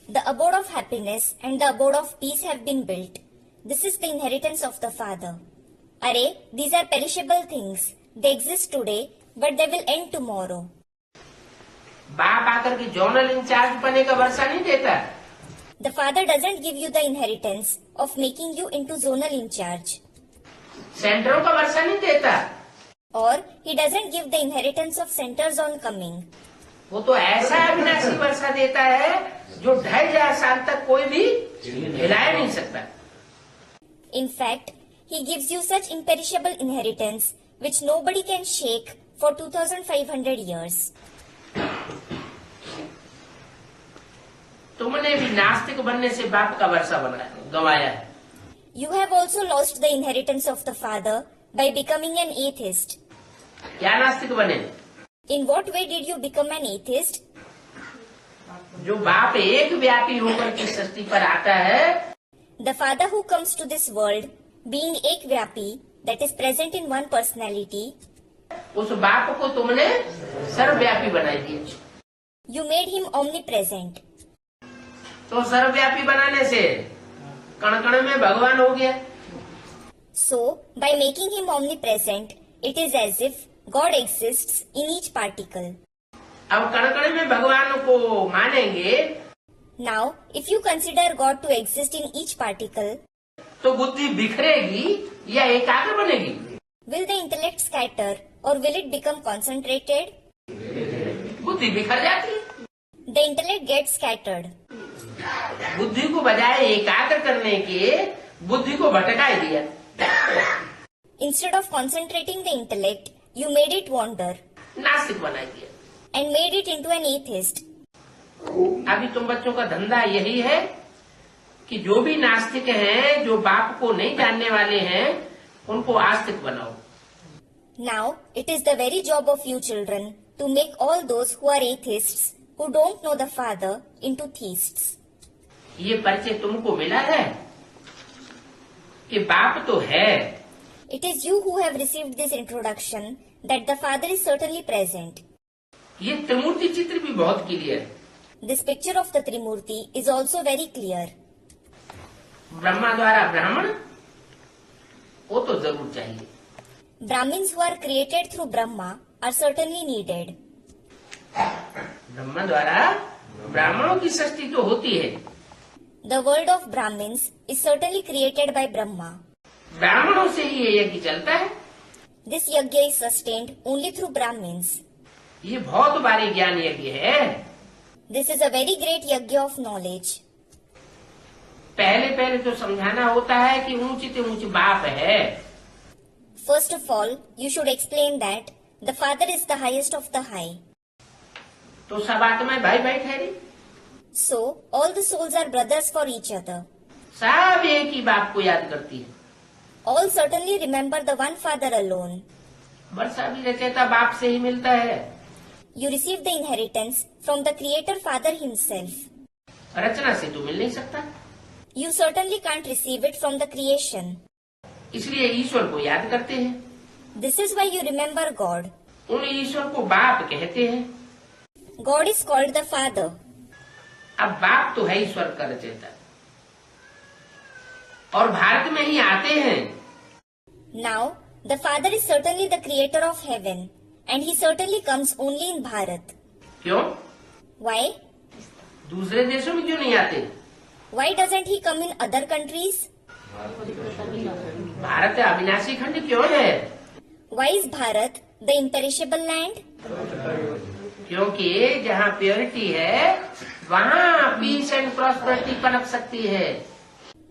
the abode of happiness and the abode of peace have been built. This is the inheritance of the Father. Arey, these are perishable things. They exist today, but they will end tomorrow. बाप आकर के zonal in charge बने का वर्षा नहीं देता। The Father doesn't give you the inheritance of making you into zonal in charge. सेंटरों का वर्षा नहीं देता। Or he doesn't give the inheritance of centers on coming. वो तो ऐसा अविनाशी वर्षा देता है जो 2500 साल तक कोई भी हिलाया नहीं सकता। In fact, he gives you such imperishable inheritance which nobody can shake for 2500 years. तुमने भी नास्तिक बनने से बाप का वर्षा गंवाया है। You have also lost the inheritance of the Father by becoming an atheist. क्या नास्तिक बने? In what way did you become an atheist? जो बाप एक व्यापी होकर के सृष्टि पर आता है, The Father who comes to this world, being ek vyapi, that is present in one personality, उस बाप को तुमने सर्वव्यापी बना दिया। you made him omnipresent. तो सर्वव्यापी बनाने से कण कण में भगवान हो गया। So, by making him omnipresent, it is as if God exists in each particle. अब कण कण में भगवान को मानेंगे Now, if you consider God to exist in each particle, तो बुद्धि बिखरेगी या एकाग्र बनेगी? will the intellect scatter or will it become concentrated? बुद्धि बिखर जाती है। The intellect gets scattered. बुद्धि को बजाय एकाग्र करने के बुद्धि को भटका दिया। Instead of concentrating the intellect, you made it wander नास्तिक बना दिया। and made it into an atheist. अभी तुम बच्चों का धंधा यही है कि जो भी नास्तिक हैं, जो बाप को नहीं जानने वाले हैं, उनको आस्तिक बनाओ। Now, it is the very job of you children to make all those who are atheists, who don't know the Father, into theists. ये परिचय तुमको मिला है कि बाप तो है। It is you who have received this introduction that the Father is certainly present. ये त्रिमूर्ति चित्र भी बहुत क्लियर है। This picture of the Trimurti is also very clear. Brahma द्वारा ब्राह्मण वो तो जरूर चाहिए। Brahmins who are created through Brahma are certainly needed. Brahma द्वारा ब्राह्मणों की सृष्टि तो होती है। The world of Brahmins is certainly created by Brahma. ब्राह्मणों से ही ये यज्ञ चलता है। This yajna is sustained only through Brahmins. ये बहुत भारी ज्ञान यज्ञ है। This is a very great yajna of knowledge. पहले तो समझाना होता है कि ऊंची से ऊंची बाप है। First of all, you should explain that the Father is the highest of the high. तो सब आत्माएं भाई भाई ठहरी। So, all the souls are brothers for each other. सब एक ही बाप को याद करती है। All certainly remember the one Father alone. वर्षा भी रचयिता बाप से ही मिलता है। You receive the inheritance from the Creator Father himself. रचना से तो मिल नहीं सकता, You certainly can't receive it from the creation. इसलिए ईश्वर को याद करते हैं। This is why you remember God. उन ईश्वर को बाप कहते हैं। God is called the Father. अब बाप तो है ईश्वर का रचयिता और भारत में ही आते हैं। Now, the Father is certainly the Creator of heaven, and He certainly comes only in Bharat. क्यों? Why? दूसरे देशों में क्यों नहीं आते? Why doesn't He come in other countries? Bharat अविनाशी खंड क्यों है? Why is Bharat the imperishable land? क्योंकि जहाँ प्योरिटी है वहाँ पीस एंड प्रॉस्पेरिटी पनप सकती है।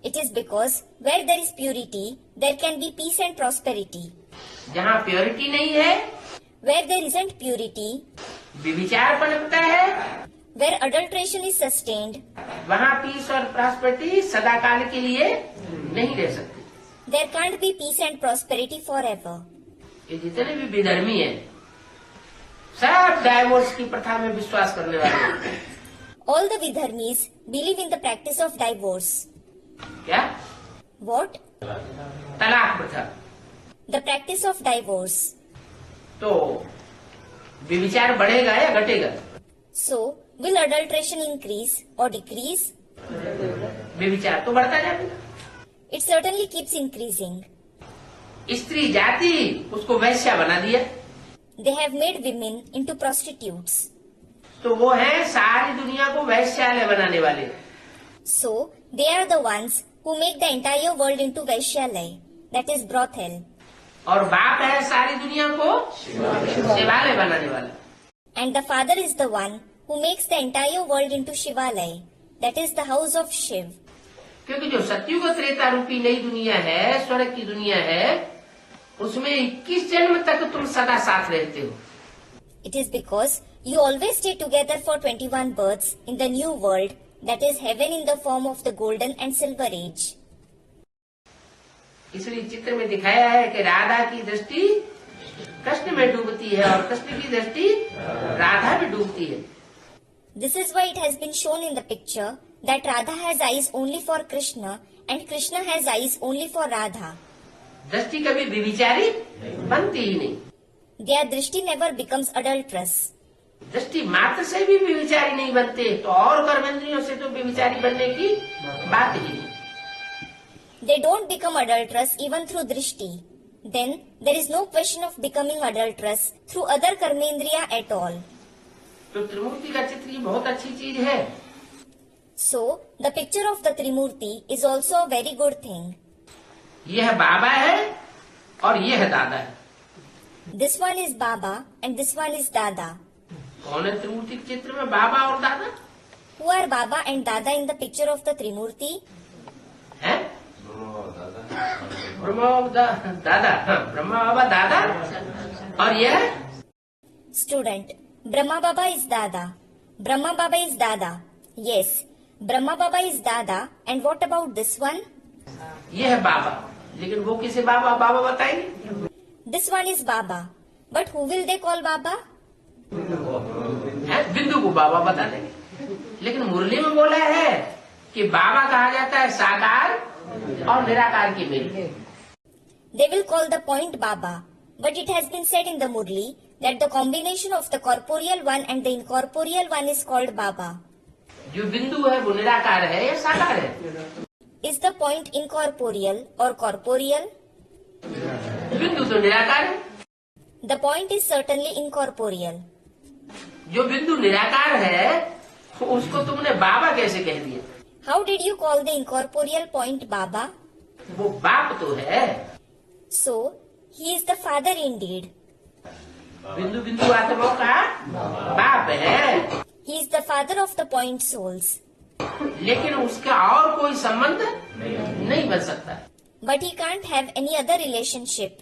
It is because where there is purity, there can be peace and prosperity. जहाँ प्योरिटी नहीं है Where there isn't purity, विविचार पनपता है, where adulteration is sustained, वहाँ पीस और प्रॉस्पेरिटी सदाकाल के लिए नहीं रह सकती। there can't be peace and prosperity forever. ये जितने भी विधर्मी हैं सब डाइवोर्स की प्रथा में विश्वास करने वाले हैं। All the Vidharmis believe in the practice of divorce. क्या? What? तलाक प्रथा। The practice of divorce. तो विविचार बढ़ेगा या घटेगा? So, will adulteration increase or decrease? विविचार तो बढ़ता जाएगा। It certainly keeps increasing. स्त्री जाति उसको वैश्या बना दिया। They have made women into prostitutes. तो वो है सारी दुनिया को वैश्यालय बनाने वाले। So, they are the ones who make the entire world into Vaishyalay, that is brothel. और बाप है सारी दुनिया को शिवालय बनाने वाला। And the Father is the one who makes the entire world into Shivalay, that is the house of Shiv. क्योंकि जो सत्युग त्रेता रूपी नई दुनिया है, स्वर्ग की दुनिया है, उसमें 21 जन्म तक तुम सदा साथ रहते हो। It is because you always stay together for 21 births in the new world, that is heaven in the form of the golden and silver age. इसलिए चित्र में दिखाया है कि राधा की दृष्टि कृष्ण में डूबती है और कृष्ण की दृष्टि राधा में डूबती है। This is why it has been shown in the picture that Radha has eyes only for Krishna and Krishna has eyes only for Radha. दृष्टि कभी विविचारी बनती ही नहीं। Their drishti never becomes adulterous. दृष्टि मात्र से भी विविचारी नहीं बनते, तो और कर्मेंद्रियों से तो विविचारी बनने की बात ही नहीं। They don't become adulterous even through drishti. Then there is no question of becoming adulterous through other karmendriya at all. तो त्रिमूर्ति का चित्र ये बहुत अच्छी चीज है। So the picture of the Trimurti is also a very good thing. यह बाबा है और यह दादा है। This one is Baba and this one is Dada. कौन है त्रिमूर्ति के चित्र में बाबा और दादा? Who are Baba and Dada in the picture of the Trimurti? है ब्रह्मा और दादा। हाँ, ब्रह्मा बाबा दादा। और यह Student, Brahma Baba is Dada. Brahma Baba is Dada. Yes, Brahma Baba is Dada. And what about this one? यह बाबा, लेकिन वो किसे बाबा बाबा बताएंगे? This one is Baba. But who will they call Baba? बिंदु को बाबा बता देंगे। लेकिन मुरली में बोला है कि बाबा कहा जाता है साकार और निराकार की mail. They will call the point Baba. But it has been said in the Murli that the combination of the corporeal one and the incorporeal one is called Baba. जो बिंदु है वो निराकार है या साकार है? Is the point incorporeal or corporeal? बिंदु तो निराकार है। The point is certainly incorporeal. जो बिंदु निराकार है उसको तुमने बाबा कैसे कह दिया? How did you call the incorporeal point Baba? वो बाप तो है। So, he is the father indeed. बिंदु बिंदु आत्माओं का बाप है। He is the father of the point souls. लेकिन उसका और कोई संबंध नहीं बन सकता। But he can't have any other relationship.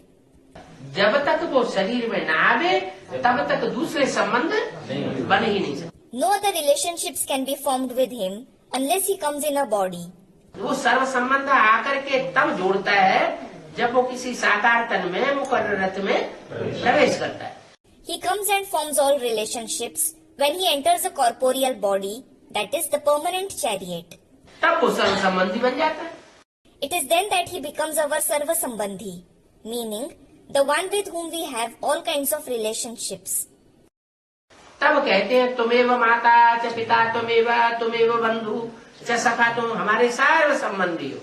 जब तक वो शरीर में न आवे तब तक दूसरे संबंध बन ही नहीं सकते। No other relationships can be formed with him unless he comes in a body. वो सर्व संबंध आकर के तब जोड़ता है जब वो किसी साकार तन में मुकर्रर रथ में प्रवेश करता है। He comes and forms all relationships when he enters a corporeal body, that is the permanent chariot. तब वो सर्व संबंधी बन जाता है। It is then that he becomes our Sarva Sambandhi, meaning the one with whom we have all kinds of relationships. तब कहते हैं तुमेव माता च पिता तुमेव बंधु च सखा, तुम हमारे सर्व संबंधी हो।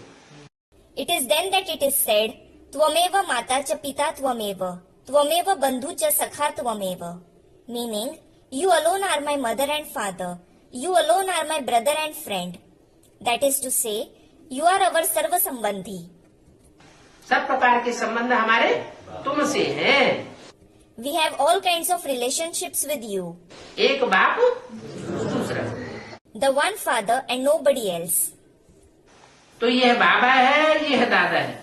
It is then that it is said, Tvameva Mata cha Pita Tvameva, Tvameva Bandhu cha Sakha Tvameva, meaning you alone are my mother and father, you alone are my brother and friend. That is to say, you are our Sarva Sambandhi. सब प्रकार के संबंध हमारे तुमसे हैं। We have all kinds of relationships with you. एक बाप दूसरा, The one father and nobody else. तो यह बाबा है यह दादा है।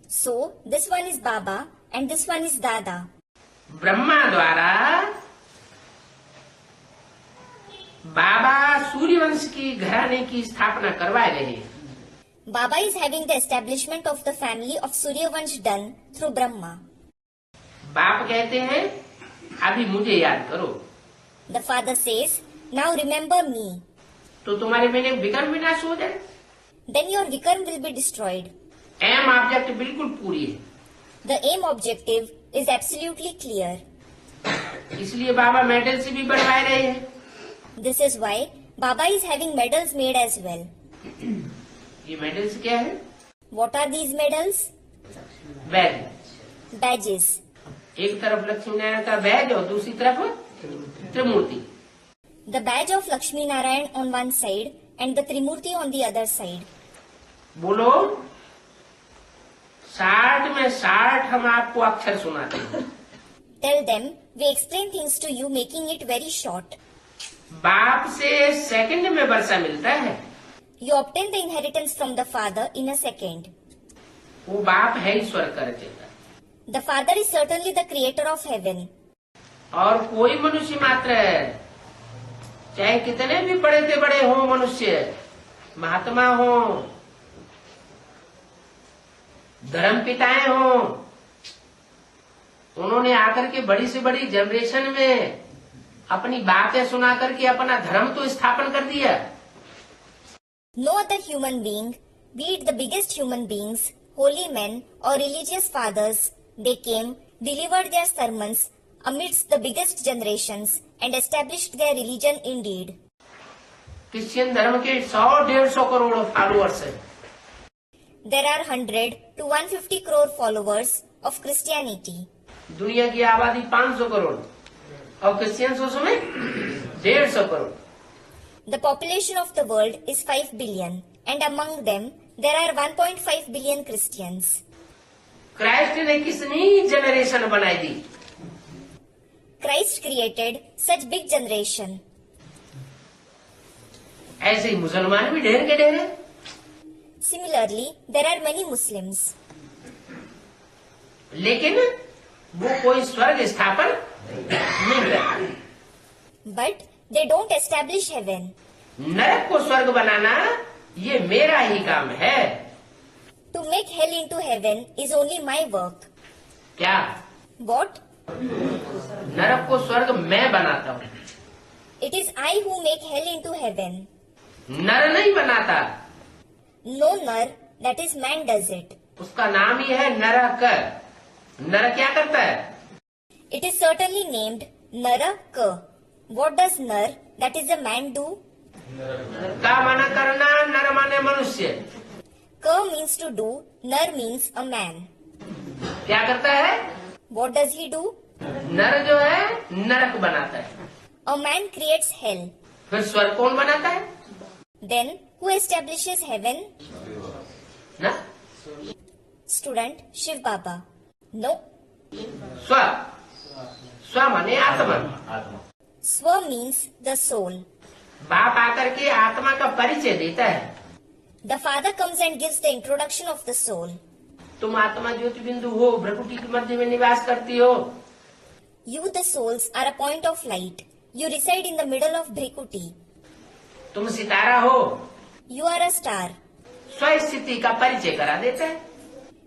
So, this one is Baba and this one is Dada. Brahma द्वारा बाबा सूर्यवंश की घराने की स्थापना करवाए रहे हैं। Baba is having the establishment of the family of Suryavansh done through Brahma. बाप कहते हैं अभी मुझे याद करो। The father says, now remember me. तो तुम्हारे मैंने विकर्म विनाश हो जाए। Then your Vikarm will be destroyed. एम ऑब्जेक्ट बिल्कुल पूरी है। The aim objective is absolutely clear. इसलिए बाबा मेडल से भी बढ़वाए रहे हैं। This is why Baba is having medals made as well. ये मेडल्स क्या है? What are these medals? Baij. Badges. एक तरफ लक्ष्मी नारायण का बैज और दूसरी तरफ त्रिमूर्ति। The badge of Lakshmi Narayan on one side and the Trimurti on the other side. बोलो 60 में 60 हम आपको अक्षर सुनाते हैं। Tell them, we explain things to you making it very short. बाप से सेकंड में वर्षा मिलता है। You obtain the inheritance from the father in a second. वो बाप है ईश्वर का रचयिता। The father is certainly the creator of heaven. और कोई मनुष्य मात्र है, चाहे कितने भी बड़े से बड़े हो मनुष्य, महात्मा हो, धर्म पिताएं हो, उन्होंने आकर के बड़ी से बड़ी जनरेशन में अपनी बातें सुना करके अपना धर्म तो स्थापन कर दिया। No other human being, be it the biggest human beings, holy men or religious fathers, they came, delivered their sermons amidst the biggest generations and established their religion indeed. Christian धर्म के 100-150 करोड़ फॉलोअर्स हैं। there are 100 to 150 crore followers of Christianity. दुनिया की आबादी 500 करोड़ और Christians उसमें 150 crore. The population of the world is 5 billion, and among them there are 1.5 billion Christians. Christ ने कितनी जनरेशन बनाई दी? Christ created such big generation. ऐसे ही मुसलमान भी ढेर के ढेर है। Similarly, there are many Muslims. लेकिन वो कोई स्वर्ग स्थापन नहीं करते। But they don't establish heaven. नरक को स्वर्ग बनाना ये मेरा ही काम है। To make hell into heaven is only my work. क्या? What? नरक को स्वर्ग मैं बनाता हूँ, It is I who make hell into heaven. नर नहीं बनाता। No nar, that is man does it. उसका नाम ही है नरक। नर क्या करता है? It is certainly named Naraka. What does nar, that is a man, do? का माना करना, नर माने मनुष्य। Ka means to do, nar means a man. क्या करता है? What does he do? नर जो है नरक बनाता है। A man creates hell. फिर स्वर्ग कौन बनाता है? Then, who establishes heaven? ना? Student, Shiv Baba. No. स्व स्व माने आत्मा। Swa means the soul. बाप आकर के आत्मा का परिचय देता है। The father comes and gives the introduction of the soul. तुम आत्मा ज्योति बिंदु हो, भ्रकुटी के मध्य में निवास करती हो। You, the souls, are a point of light. You reside in the middle of Bhrikuti. तुम सितारा हो। You are a star. स्व स्थिति का परिचय करा देता है।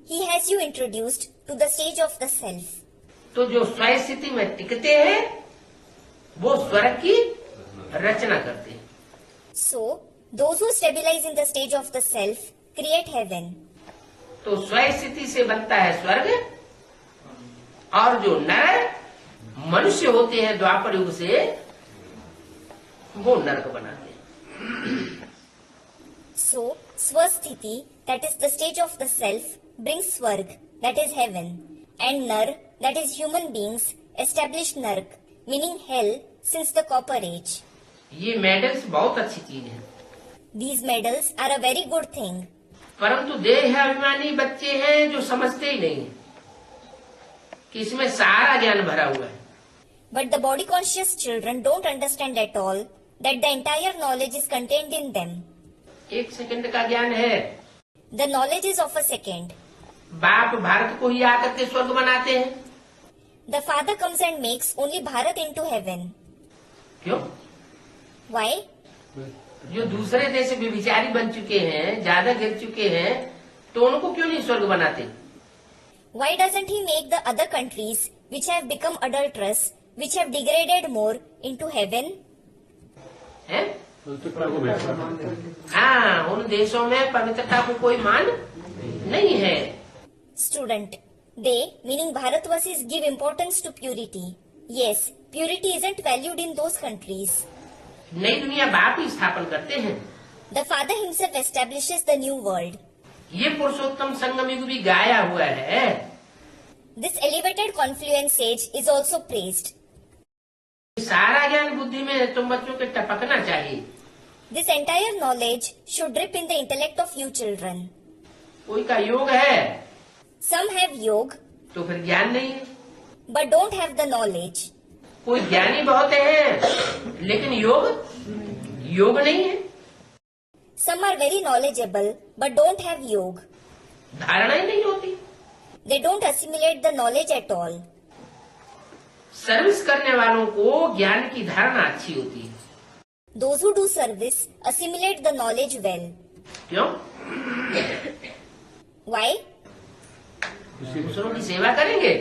He has you introduced to the stage of the self. तो जो स्व स्थिति में टिकते हैं वो स्वर्ग की रचना करते हैं। So, those who stabilize in the stage of the self create heaven. तो स्व स्थिति से बनता है स्वर्ग, और जो नर मनुष्य होते हैं द्वापर युग से वो नरक बनाते हैं। So, Swasthiti, that is the stage of the self, brings Swarg, that is heaven, and Nar, that is human beings, establish Nark, meaning hell, since the Copper Age. ये मेडल्स बहुत अच्छी चीज है, These medals are a very good thing. परंतु देह अभिमानी बच्चे हैं जो समझते ही नहीं कि इसमें सारा ज्ञान भरा हुआ है। But the body conscious children don't understand at all that the entire knowledge is contained in them. एक सेकंड का ज्ञान है। The knowledge is of a second. बाप भारत को ही आकर के स्वर्ग बनाते हैं। The father comes and makes only Bharat into heaven. क्यों? Why? जो दूसरे देश व्यभिचारी बन चुके हैं, ज्यादा गिर चुके हैं, तो उनको क्यों नहीं स्वर्ग बनाते? Why doesn't he make the other countries which have become adulterous, which have degraded more, into heaven? हैं? हाँ, उन देशों में पवित्रता को कोई मान नहीं है। Student, they, meaning Bharatvasis, give importance to purity. Yes, purity isn't valued in those countries. नई दुनिया बाप ही स्थापन करते हैं। The father himself establishes the new world. ये पुरुषोत्तम संगम युग भी गाया हुआ है। This elevated confluence age is also praised. सारा ज्ञान बुद्धि में तुम बच्चों के टपकना चाहिए। This entire knowledge should drip in the intellect of you children. कोई का योग है Some have yog, तो फिर ज्ञान नहीं है। but don't have the knowledge. कोई ज्ञानी बहुत हैं लेकिन योग नहीं है। Some are very knowledgeable, but don't have yog. धारणा ही नहीं होती। They don't assimilate the knowledge at all. Service करने वालों को ज्ञान की धारणा अच्छी होती है। Those who do service assimilate the knowledge well. क्यों? Why? दूसरों की सेवा करेंगे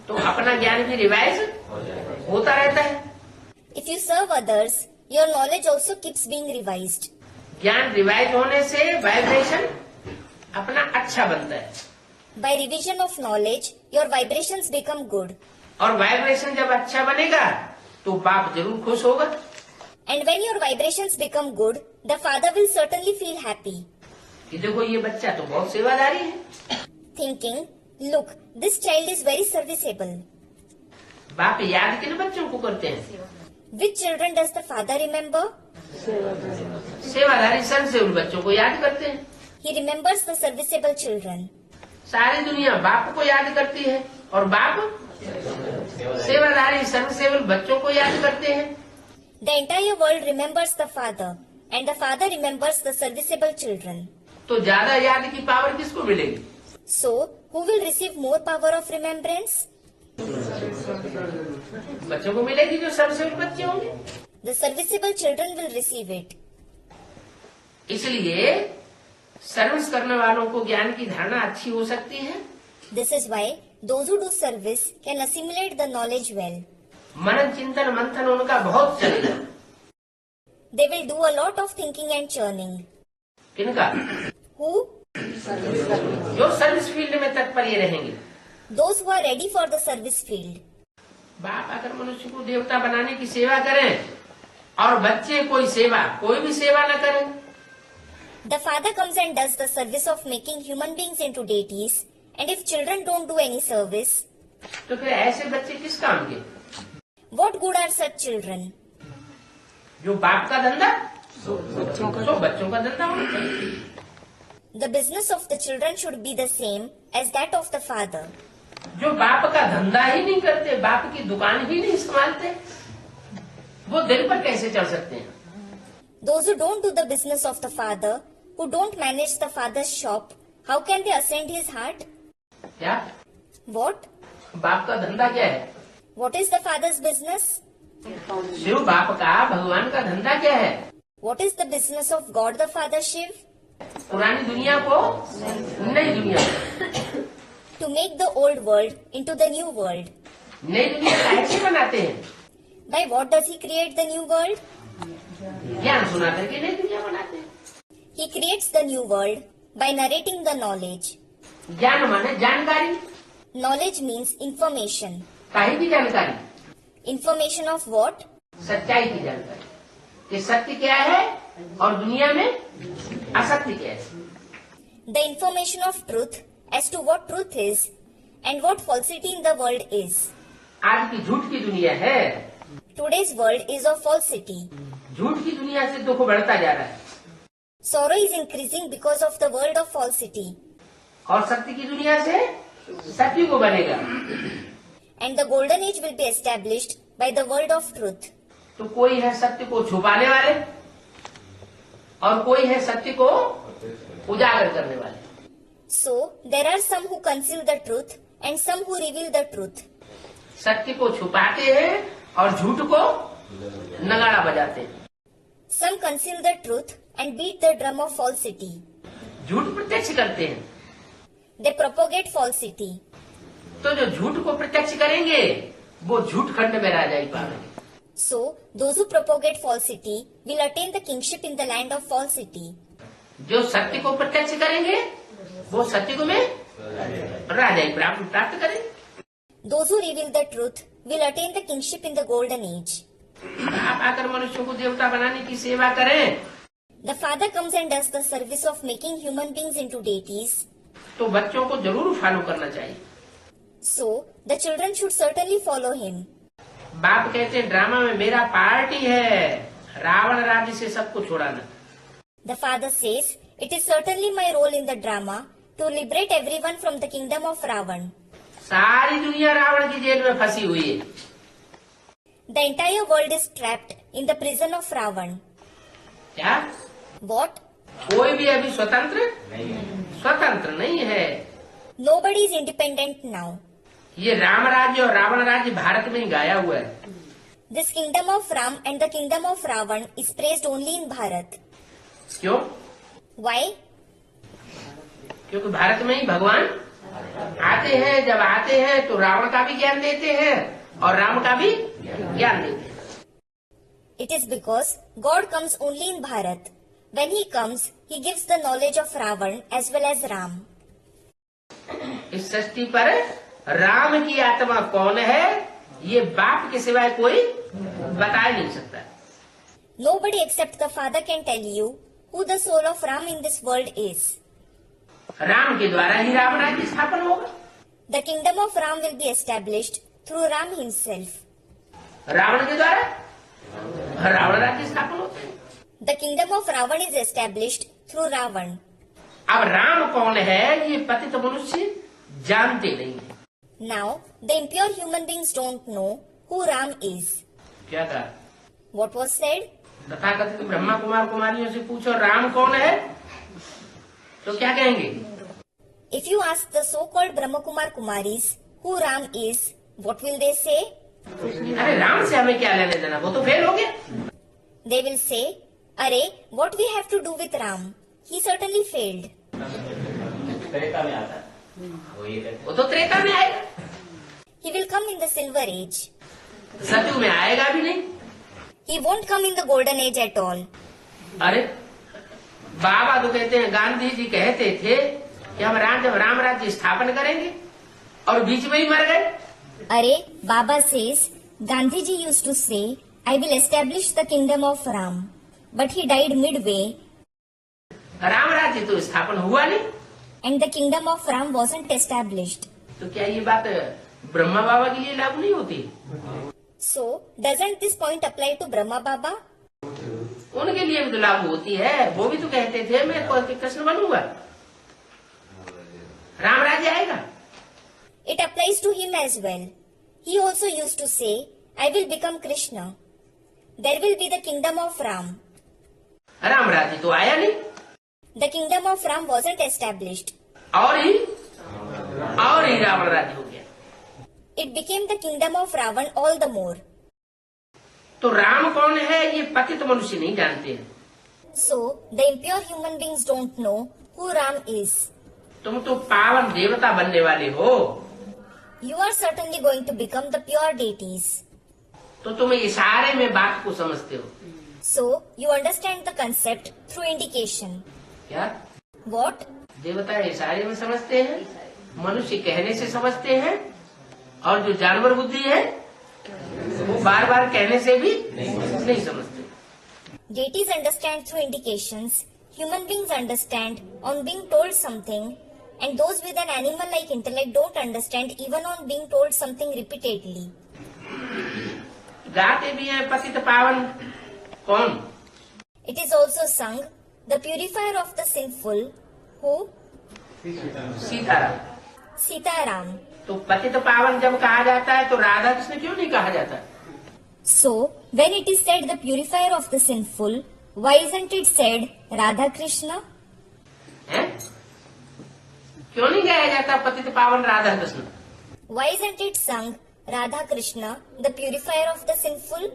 तो अपना ज्ञान भी रिवाइज होता रहता है। If you serve others, your knowledge also keeps being revised. ज्ञान रिवाइज होने से वाइब्रेशन अपना अच्छा बनता है, By revision of knowledge, your vibrations become good. और वाइब्रेशन जब अच्छा बनेगा तो बाप जरूर खुश होगा। And when your vibrations become good, the father will certainly feel happy. कि देखो ये बच्चा तो बहुत सेवादारी है, thinking, look, this child is very serviceable. बाप याद किन बच्चों को करते हैं? Which children does the father remember? सेवादारी सर्वसेवक बच्चों को याद करते हैं। He remembers the serviceable children. सारी दुनिया बाप को याद करती है और बाप सेवादारी सर्वसेवक बच्चों को याद करते हैं। The entire world remembers the father, and the father remembers the serviceable children. तो ज्यादा याद की पावर किसको मिलेगी? So, who will receive more power of remembrance? बच्चों को मिलेगी जो सर्वसेवक बच्चे होंगे। The serviceable children will receive it. इसलिए सर्विस करने वालों को ज्ञान की धारणा अच्छी हो सकती है। This is why those who do service can assimilate the knowledge well. मनन चिंतन मंथन उनका बहुत चलेगा। They will do a lot of thinking and churning. किनका? Who? जो सर्विस फील्ड में तत्पर रहेंगे। Those who are ready for the service field. बाप अगर मनुष्य को देवता बनाने की सेवा करें और बच्चे कोई भी सेवा न करें, The father comes and does the service of making human beings into deities, and if children don't do any service, तो फिर ऐसे बच्चे किस काम के? what good are such children? जो बाप का धंधा तो बच्चों का धंधा होना चाहिए। The business of the children should be the same as that of the father. जो बाप का धंधा ही नहीं करते, बाप की दुकान ही नहीं संभालते, वो दिन पर कैसे चल सकते हैं? Those who don't do the business of the father, who don't manage the father's shop, how can they ascend his heart? क्या? What? बाप का धंधा क्या है? What is the father's business? Shiv बाप का, भगवान का धंधा क्या है? What is the business of God the Father Shiv? पुरानी दुनिया को नई दुनिया में, To make the old world into the new world. नई दुनिया कैसे बनाते हैं? By what does he create the new world? ज्ञान सुना करके नई दुनिया बनाते हैं। He creates the new world by narrating the knowledge. ज्ञान माने जानकारी, Knowledge means information. काहे की जानकारी? Information of what? सच्चाई की जानकारी, कि सत्य क्या है और दुनिया में असत्य क्या है। The information of truth as to what truth is and what falsity in the world is. आज की झूठ की दुनिया है, Today's world is of falsity. झूठ की दुनिया से दुख बढ़ता जा रहा है Sorrow is increasing because of the world of falsity. और सत्य की दुनिया से सत्य को बनेगा। And the golden age will be established by the word of truth. तो कोई है सत्य को छुपाने वाले और कोई है सत्य को उजागर करने वाले। So, there are some who conceal the truth and some who reveal the truth. सत्य को छुपाते हैं और झूठ को नगाड़ा बजाते हैं। Some conceal the truth and beat the drum of falsity. झूठ प्रत्यक्ष करते हैं, They propagate falsity. तो जो झूठ को प्रत्यक्ष करेंगे वो झूठ खंड में राजा ही पाएंगे। So, those who propagate falsity will attain the kingship in the land of falsity. जो सत्य को प्रत्यक्ष करेंगे वो सत्य में राजा ही प्राप्त करेंगे। Those who reveal the truth will attain the kingship in the golden age. आप आकर मनुष्यों को देवता बनाने की सेवा करें The father comes and does the service of making human beings into deities. तो बच्चों को जरूर फॉलो करना चाहिए। So, the children should certainly follow him. बाप कहते हैं ड्रामा में मेरा पार्टी है, रावण राज्य से सबको छुड़ाना। The father says, it is certainly my role in the drama to liberate everyone from the kingdom of Ravan. सारी दुनिया रावण की जेल में फंसी हुई है। The entire world is trapped in the prison of Ravan. क्या? What? कोई भी अभी स्वतंत्र नहीं है। Nobody is independent now. ये राम राज्य और रावण राज्य भारत में ही गाया हुआ है। This kingdom of Ram and the kingdom of Ravan is praised only in Bharat. क्यों? Why? क्योंकि भारत में ही भगवान आते हैं, जब आते हैं तो रावण का भी ज्ञान देते हैं और राम का भी ज्ञान देते हैं। It is because God comes only in Bharat. When he comes, he gives the knowledge of Ravan as well as Ram. इस सृष्टि पर राम की आत्मा कौन है ये बाप के सिवाय कोई बता नहीं सकता। Nobody except the Father can tell you who the soul of Ram in this world is. Ram के द्वारा ही राम राज्य स्थापन होगा। The kingdom of Ram will be established through Ram himself. Ravan के द्वारा रावण राज्य स्थापन होता है। The kingdom of Ravan is established through Ravan. अब राम कौन है ये पतित मनुष्य जानते नहीं है। Now, the impure human beings don't know who Ram is. क्या कहा? What was said? तथाकथित ब्रह्मा कुमार कुमारियों से पूछो राम कौन है, तो क्या कहेंगे? If you ask the so-called Brahma Kumar Kumaris who Ram is, what will they say? अरे राम से हमें क्या लेने देना, वो तो फेल हो गया। They will say, Arey, what we have to do with Ram? He certainly failed. Treta में आता है, वो तो त्रेता में आएगा। He will come in the silver age. सतयुग में आएगा भी नहीं। He won't come in the golden age at all. अरे बाबा तो कहते हैं, गांधी जी कहते थे कि हम राम राज्य स्थापन करेंगे, और बीच में ही मर गए। Arey, Baba says, Gandhiji used to say, I will establish the kingdom of Ram. But he died midway, Ram राज्य तो स्थापन हुआ नहीं। and the kingdom of Ram wasn't established. तो क्या ये बात ब्रह्मा बाबा के लिए लागू नहीं होती? So, doesn't this point apply to Brahma Baba? उनके लिए भी तो लागू होती है। वो भी तो कहते थे मैं कृष्ण बनूंगा, राम राज्य आएगा। It applies to him as well. He also used to say, I will become Krishna. There will be the kingdom of Ram. Ram राज्य तो आया नहीं, The kingdom of Ram wasn't established. और ही रावण राज्य हो गया। It became the kingdom of Ravan all the more. तो राम कौन है ये पतित मनुष्य नहीं जानते हैं। So, the impure human beings don't know who Ram is. तुम तो पावन देवता बनने वाले हो, You are certainly going to become the pure deities. तो तुम इशारे में बात को समझते हो। So, you understand the concept through indication. क्या? What? देवता इशारे में समझते हैं, मनुष्य कहने से समझते हैं, और जो जानवर बुद्धि है वो बार बार कहने से भी नहीं समझते। Deities understand through indications. Human beings understand on being told something, and those with an animal-like intellect don't understand even on being told something repeatedly. गाते भी हैं पतित पावन कौन? It is also sung, the purifier of the sinful, who? Sitaram. Sitaram. तो पतित पावन जब कहा जाता है तो राधा कृष्ण क्यों नहीं कहा जाता? So, when it is said the purifier of the sinful, why isn't it said Radha Krishna? है? क्यों नहीं गाया जाता पतित पावन Radha Krishna? Why isn't it sung Radha Krishna, the purifier of the sinful?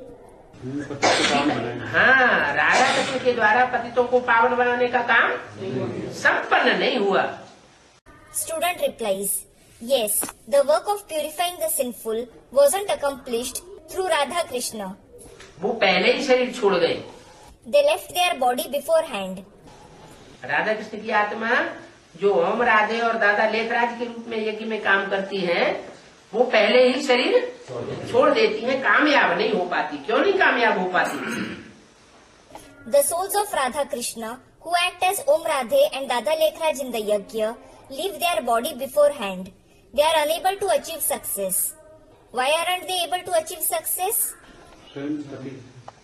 हाँ, राधा कृष्ण के द्वारा पतितों को पावन बनाने का काम संपन्न नहीं हुआ। Student replies, yes, the work of purifying the sinful wasn't accomplished through Radha Krishna. वो पहले ही शरीर छोड़ गए। They left their body beforehand. Radha Krishna की आत्मा जो ओम राधे और दादा लेखराज के रूप में यज्ञ में काम करती है, वो पहले ही शरीर छोड़ देती है, कामयाब नहीं हो पाती। क्यों नहीं कामयाब हो पाती? The souls of Radha Krishna, who act as Om Radhe and Dada Lekhraj in the yajna, leave their body beforehand. They are unable to achieve success. Why aren't they able to achieve success?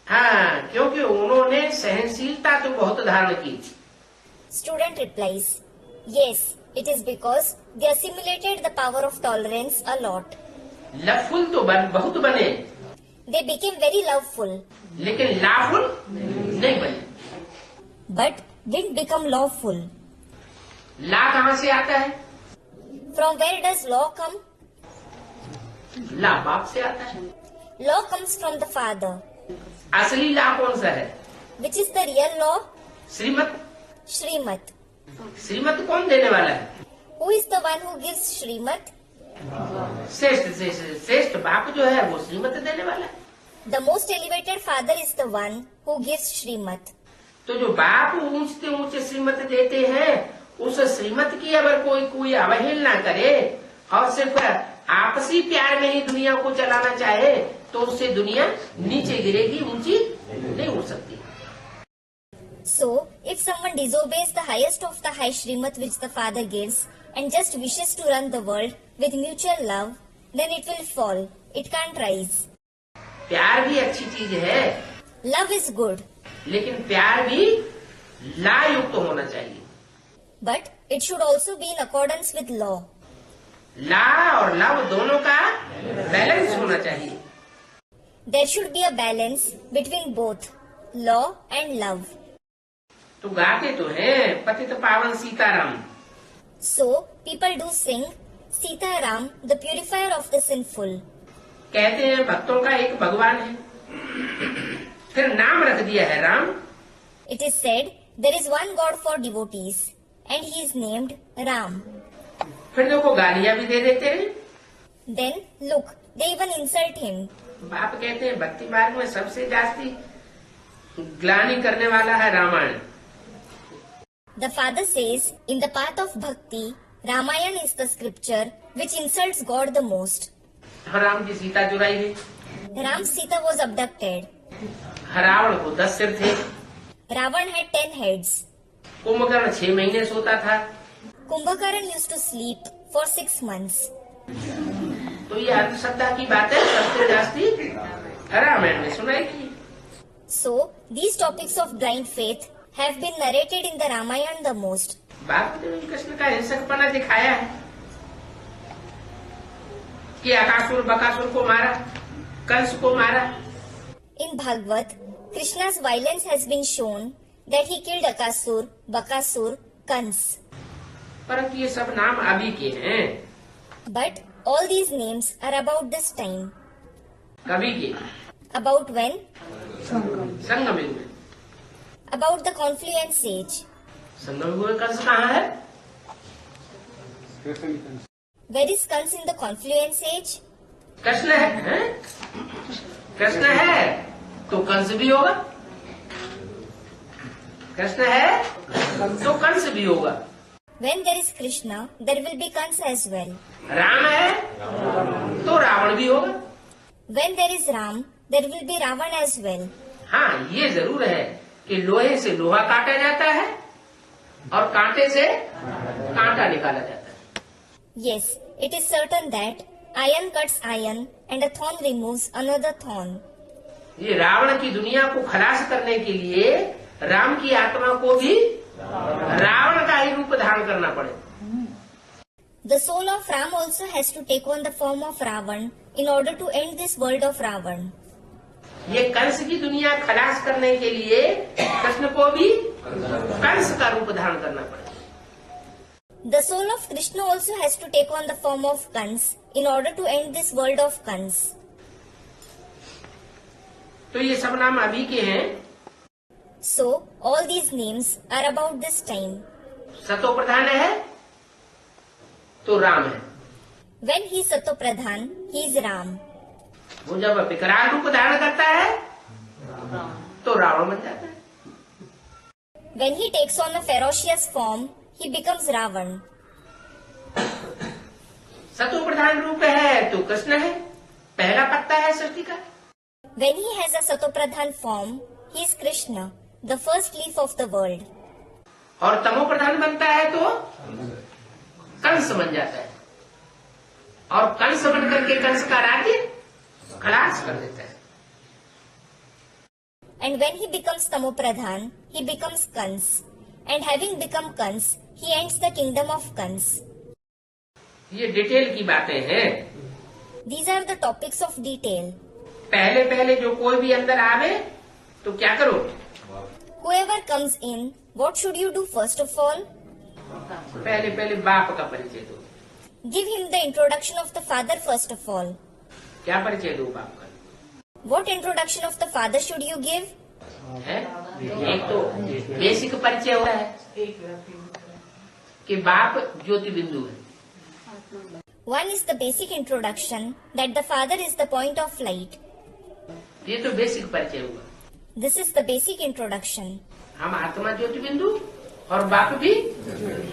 हाँ, क्योंकि उन्होंने सहनशीलता तो बहुत धारण की। Student replies, yes, it is because they assimilated the power of tolerance a lot. Loveful तो बहुत बने, They became very loveful, लेकिन लाफुल नहीं बने। but didn't become lawful. ला कहाँ से आता है? From where does law come? ला बाप से आता है। Law comes from the father. असली ला कौन सा है? Which is the real law? Shrimad. Shrimat. श्रीमत कौन देने वाला है? Who is the one who gives Shrimat? श्रेष्ठ बाप जो है वो श्रीमत देने वाला है। The most elevated father is the one who gives Shrimat. तो जो बाप ऊंचते ऊंचे श्रीमत देते हैं, उस श्रीमत की अगर कोई अवहेलना करे और सिर्फ आपसी प्यार में ही दुनिया को चलाना चाहे, तो उससे दुनिया नीचे गिरेगी, ऊंची नहीं हो सकती। So, If someone disobeys the highest of the high Srimad which the Father gives and just wishes to run the world with mutual love, then it will fall. It can't rise. प्यार भी अच्छी चीज है, Love is good, लेकिन प्यार भी ला युक्त होना चाहिए। but it should also be in accordance with law. ला और लव दोनों का बैलेंस होना चाहिए। There should be a balance between both law and love. तो गाते तो हैं पतित पावन Sitaram, So, people do sing Sita Ram, the purifier of the sinful. कहते हैं भक्तों का एक भगवान है, फिर नाम रख दिया है Ram. It is said there is one God for devotees and he is named Ram. फिर देखो गालियां भी दे देते हैं। Then, look, they even insult him. बाप कहते हैं भक्ति मार्ग में सबसे जास्ती ग्लानि करने वाला है Ramayan. The father says, in the path of bhakti, Ramayana is the scripture which insults God the most. Ram की सीता चुराई गई, Ram Sita was abducted. Ravan को 10 सिर थे, Ravan had 10 heads. कुंभकर्ण 6 महीने सोता था। Kumbhakaran used to sleep for 6 months. तो ये अंधश्रद्धा की बातें सबसे जास्ती रामायण में सुनाई थी। So, these topics of blind faith have been narrated in the Ramayana the most. बाप ने कृष्ण का हिंसकपना दिखाया है कि अकासुर बकासुर को मारा, कंस को मारा। In Bhagavad, Krishna's violence has been shown that he killed Akasur, Bakasur, Kans. परंतु ये सब नाम अभी के हैं, But all these names are about this time. कभी के, About when? संगम युग में। About the confluence age. संगम युग में कंस कहाँ है? Where is Kans in the confluence age? Krishna है, हैं? कृष्ण है तो कंस भी होगा, कृष्ण है तो कंस भी होगा। When there is Krishna, there will be Kans as well. Ram है तो रावण भी होगा। When there is Ram, there will be Ravan as well. हाँ, ये जरूर है कि लोहे से लोहा काटा जाता है और कांटे से कांटा निकाला जाता है। Yes, it is certain that iron cuts iron and a thorn removes another thorn. ये रावण की दुनिया को खलास करने के लिए राम की आत्मा को भी रावण का ही रूप धारण करना पड़े। The soul of Ram also has to take on the form of Ravan in order to end this world of Ravan. ये कंस की दुनिया खलास करने के लिए कृष्ण को भी कंस का रूप धारण करना पड़े। The soul of Krishna also has to take on the form of Kans in order to end this world of Kans. तो ये सब नाम अभी के हैं। So, all these names are about this time. सतो प्रधान है तो राम है, When he is Sato Pradhan, he is Ram. वो जब विकराल रूप धारण करता है तो रावण बन जाता है। When he takes on a ferocious form, he becomes Ravan. सतो प्रधान रूप है तो कृष्ण है, पहला पत्ता है सृष्टि का। When he has a Sato Pradhan form, he is Krishna, the first leaf of the world. और तमो प्रधान बनता है तो कंस बन जाता है, और कंस बन करके कंस का राज्य खलास कर देता है। And when he becomes Tamo Pradhan, he becomes Kans. And having become Kans, he ends the kingdom of Kans. ये डिटेल की बातें हैं। These are the topics of detail. पहले पहले जो कोई भी अंदर आवे तो क्या करो? Whoever comes in, what should you do first of all? पहले पहले बाप का परिचय दो। Give him the introduction of the father first of all. क्या परिचय दो बाप का? What introduction of the father should you give? है? एक तो बेसिक परिचय होता है कि बाप ज्योति बिंदु है। One is the basic introduction that the father is the point of light. ये तो बेसिक परिचय हुआ। This is the basic introduction. हम आत्मा ज्योति बिंदु और बाप भी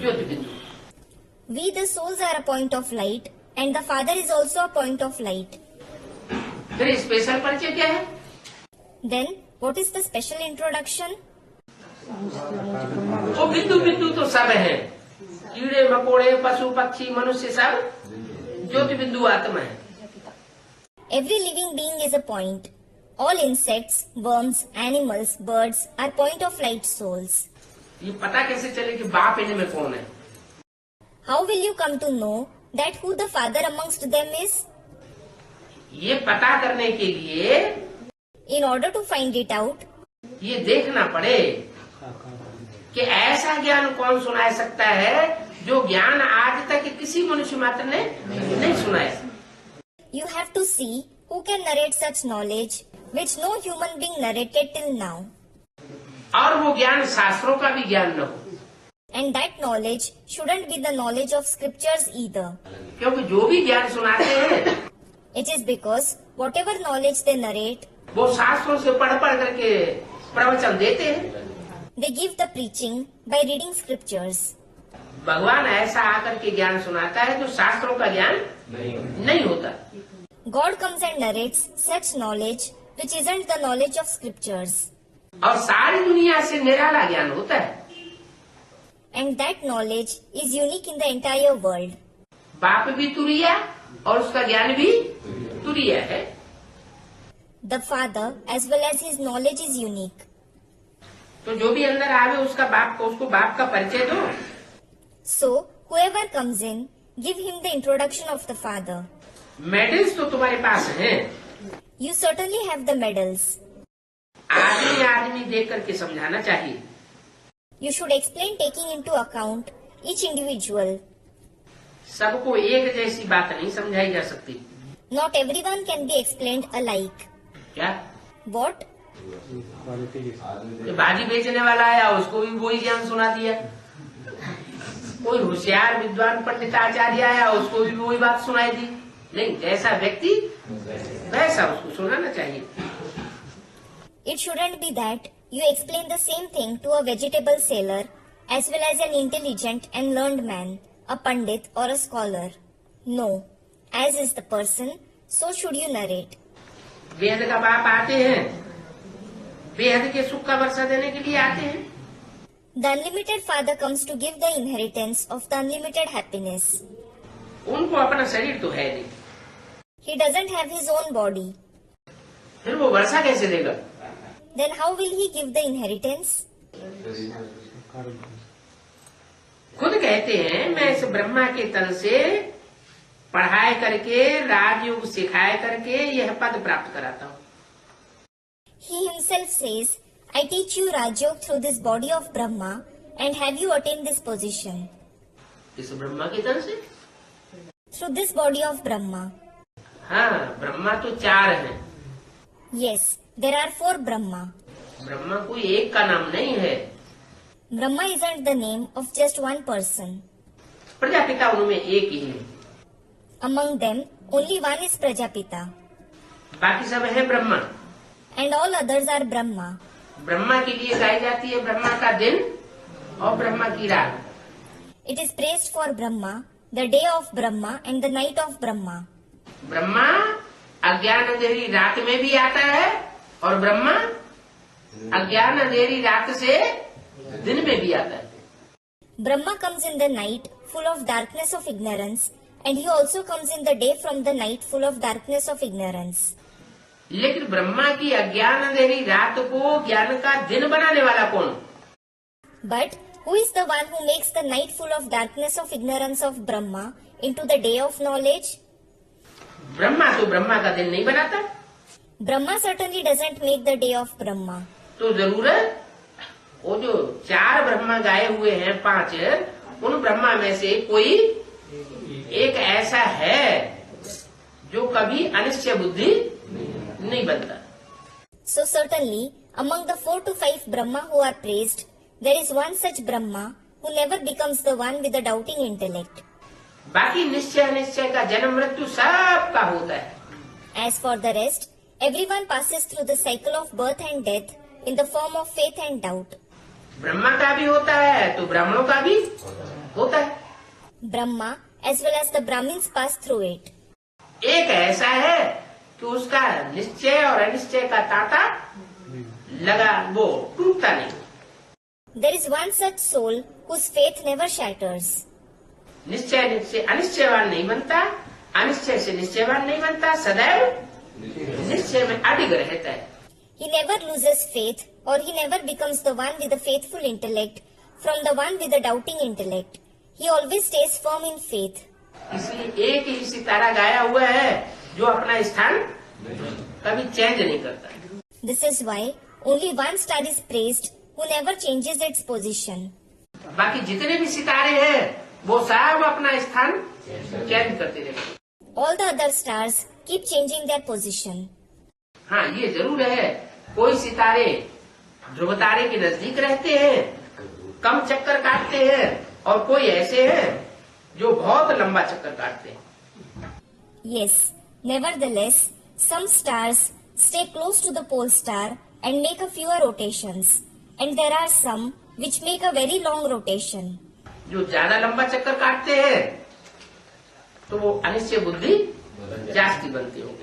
ज्योति बिंदु। We the souls are a point of light and the father is also a point of light. फिर स्पेशल परिचय क्या है? Then what is the special introduction? वो बिंदु बिंदु तो सब है, कीड़े मकोड़े पशु पक्षी मनुष्य सब ज्योति बिंदु आत्मा है। Every living being is a point. All insects, worms, animals, birds are point of light souls. ये पता कैसे चले कि बाप इनमें कौन है? How will you come to know that who the father amongst them is? ये पता करने के लिए In order to find it out, ये देखना पड़े कि ऐसा ज्ञान कौन सुना सकता है जो ज्ञान आज तक किसी मनुष्य मात्र ने नहीं सुनाया। you have to see who can narrate such knowledge which no human being narrated till now. और वो ज्ञान शास्त्रों का भी ज्ञान न हो, And that knowledge shouldn't be the knowledge of scriptures either. क्योंकि जो भी ज्ञान सुनाते हैं It is because whatever knowledge they narrate, वो शास्त्रों से पढ़ पढ़ करके प्रवचन देते हैं। they give the preaching by reading scriptures. भगवान ऐसा आकर के ज्ञान सुनाता है जो शास्त्रों का ज्ञान नहीं होता। God comes and narrates such knowledge which isn't the knowledge of scriptures. और सारी दुनिया से निराला ज्ञान होता है। And that knowledge is unique in the entire world. बाप भी तुरिया और उसका ज्ञान भी तुरिया है। The Father as well as his knowledge is unique. तो जो भी अंदर आवे उसका बाप को, उसको बाप का परिचय दो। So, whoever comes in, give him the introduction of the Father. Medals तो तुम्हारे पास हैं, You certainly have the medals. आदमी आदमी देख करके समझाना चाहिए। You should explain taking into account each individual. सबको एक जैसी बात नहीं समझाई जा सकती। Not everyone can be explained alike. क्या What? ये भाजी बेचने वाला आया, उसको भी वही ज्ञान सुना दिया। कोई होशियार विद्वान पंडित आचार्य आया, उसको भी वही बात सुनाई दी। नहीं, जैसा व्यक्ति वैसा उसको सुनाना चाहिए। It shouldn't be that you explain the same thing to a vegetable seller as well as an intelligent and learned man, a pandit or a scholar. No. As is the person, so should you narrate. वेद का बाप आते हैं, बेहद के सुख का वर्षा देने के लिए आते हैं। The unlimited Father comes to give the inheritance of the unlimited happiness. उनको अपना शरीर तो है नहीं, He doesn't have his own body. फिर वो वर्षा कैसे देगा? Then how will he give the inheritance? खुद कहते हैं, मैं इस ब्रह्मा के तन से पढ़ाई करके राजयोग सिखाए करके यह पद प्राप्त कराता हूँ। He himself says, I teach you Rajyog through this body of Brahma and have you attained this position. इस ब्रह्मा के तन से? Through this body of Brahma. हाँ, ब्रह्मा तो चार हैं। Yes, there are 4 Brahma. Brahma कोई एक का नाम नहीं है। Brahma isn't the name of just one person. Prajapita उनमें एक ही है, Among them, only one is Prajapita. बाकी सब है Brahma. And all others are Brahma. Brahma के लिए गाई जाती है ब्रह्मा का दिन और ब्रह्मा की रात। It is praised for Brahma, the day of Brahma and the night of Brahma. Brahma अज्ञान अंधेरी रात में भी आता है और ब्रह्मा अज्ञान अंधेरी रात से दिन में भी आता है। Brahma comes in the night full of darkness of ignorance and he also comes in the day from the night full of darkness of ignorance. लेकिन ब्रह्मा की अज्ञान अंधेरी रात को ज्ञान का दिन बनाने वाला कौन? But who is the one who makes the night full of darkness of ignorance of Brahma into the day of knowledge? Brahma तो ब्रह्मा का दिन नहीं बनाता। Brahma certainly doesn't make the day of Brahma. तो जरूर वो जो 4 ब्रह्मा गाए हुए हैं 5, उन ब्रह्मा में से कोई एक ऐसा है जो कभी अनिश्चय बुद्धि नहीं बनता। So certainly, among the 4 to 5 Brahma who are praised, there is one such Brahma who never becomes the one with a doubting intellect. बाकी निश्चय अनिश्चय का जन्म मृत्यु सबका होता है। As for the rest, everyone passes through the cycle of birth and death in the form of faith and doubt. Brahma का भी होता है तो ब्राह्मणों का भी होता है। Brahma as well as the Brahmins pass through it. एक ऐसा है कि उसका निश्चय और अनिश्चय का तांता लगा, वो टूटता नहीं। There is one such soul whose faith never shatters. निश्चय से अनिश्चयवान नहीं बनता, अनिश्चय से निश्चयवान नहीं बनता, सदैव निश्चय में अडिग रहता है। He never loses faith, or he never becomes the one with the faithful intellect from the one with the doubting intellect. He always stays firm in faith. इसलिए एक ही सितारा गाया हुआ है जो अपना स्थान कभी चेंज नहीं करता। This is why only one star is praised who never changes its position. बाकी जितने भी सितारे हैं वो सब अपना स्थान चेंज करते रहते हैं। All the other stars keep changing their position. हाँ, ये जरूर है, कोई सितारे ध्रुव तारे के नजदीक रहते हैं, कम चक्कर काटते हैं, और कोई ऐसे हैं जो बहुत लंबा चक्कर काटते हैं। Yes, nevertheless, some stars stay close to the pole star and make a fewer rotations, and there are some which make a very long rotation. जो ज्यादा लंबा चक्कर काटते हैं तो वो अनिश्चय बुद्धि जास्ती बनती होगी।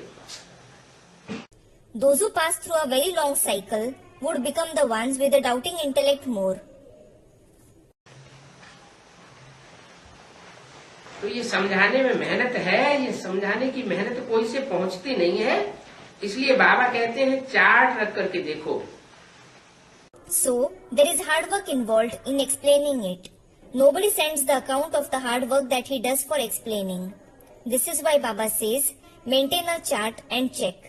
Those who pass through a very long cycle would become the ones with a doubting intellect more. तो ये समझाने में मेहनत है, ये समझाने की मेहनत कोई से पहुंचती नहीं है, इसलिए बाबा कहते हैं चार्ट रख करके देखो। So, there is hard work involved in explaining it. Nobody sends the account of the hard work that he does for explaining. This is why Baba says, maintain a chart and check.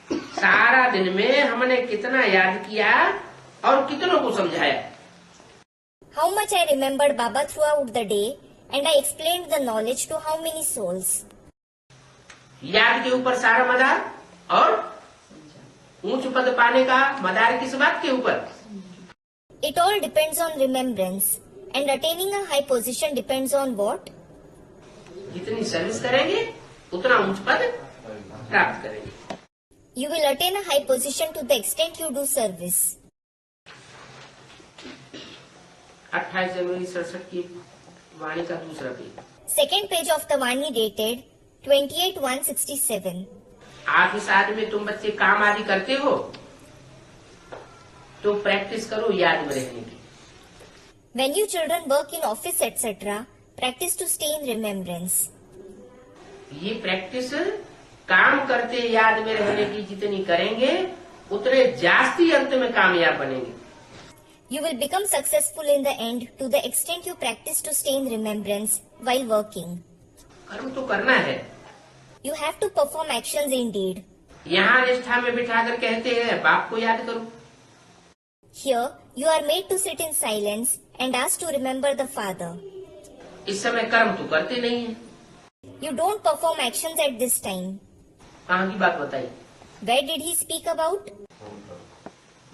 सारा दिन में हमने कितना याद किया और कितनों को समझाया। How much I remembered Baba throughout the day, and I explained the knowledge to how many souls. याद के ऊपर सारा मदार, और ऊंच पद पाने का मदार किस बात के ऊपर? It all depends on remembrance, and attaining a high position depends on what? जितनी सर्विस करेंगे उतना ऊंच पद प्राप्त करेंगे। You will attain a high position to the extent you do service. 28 जनवरी 67 की वाणी का दूसरा page. Second page of the Vani dated 28/167. Office आदि में तुम बच्चे काम आदि करते हो तो प्रैक्टिस करो याद में रहने की। When you children work in office etc., practice to stay in remembrance. ये प्रैक्टिस काम करते याद में रहने की जितनी करेंगे उतने जास्ती अंत में कामयाब बनेंगे। You will become successful in the end to the extent you practice to stay in remembrance while working. कर्म तो करना है। You have to perform actions indeed. यहाँ निष्ठा में बिठाकर कहते हैं बाप को याद करो। Here you are made to sit in silence and asked to remember the Father. इस समय कर्म तो करते नहीं है। You don't perform actions at this time. कहाँ की बात बताई? Where did he speak about?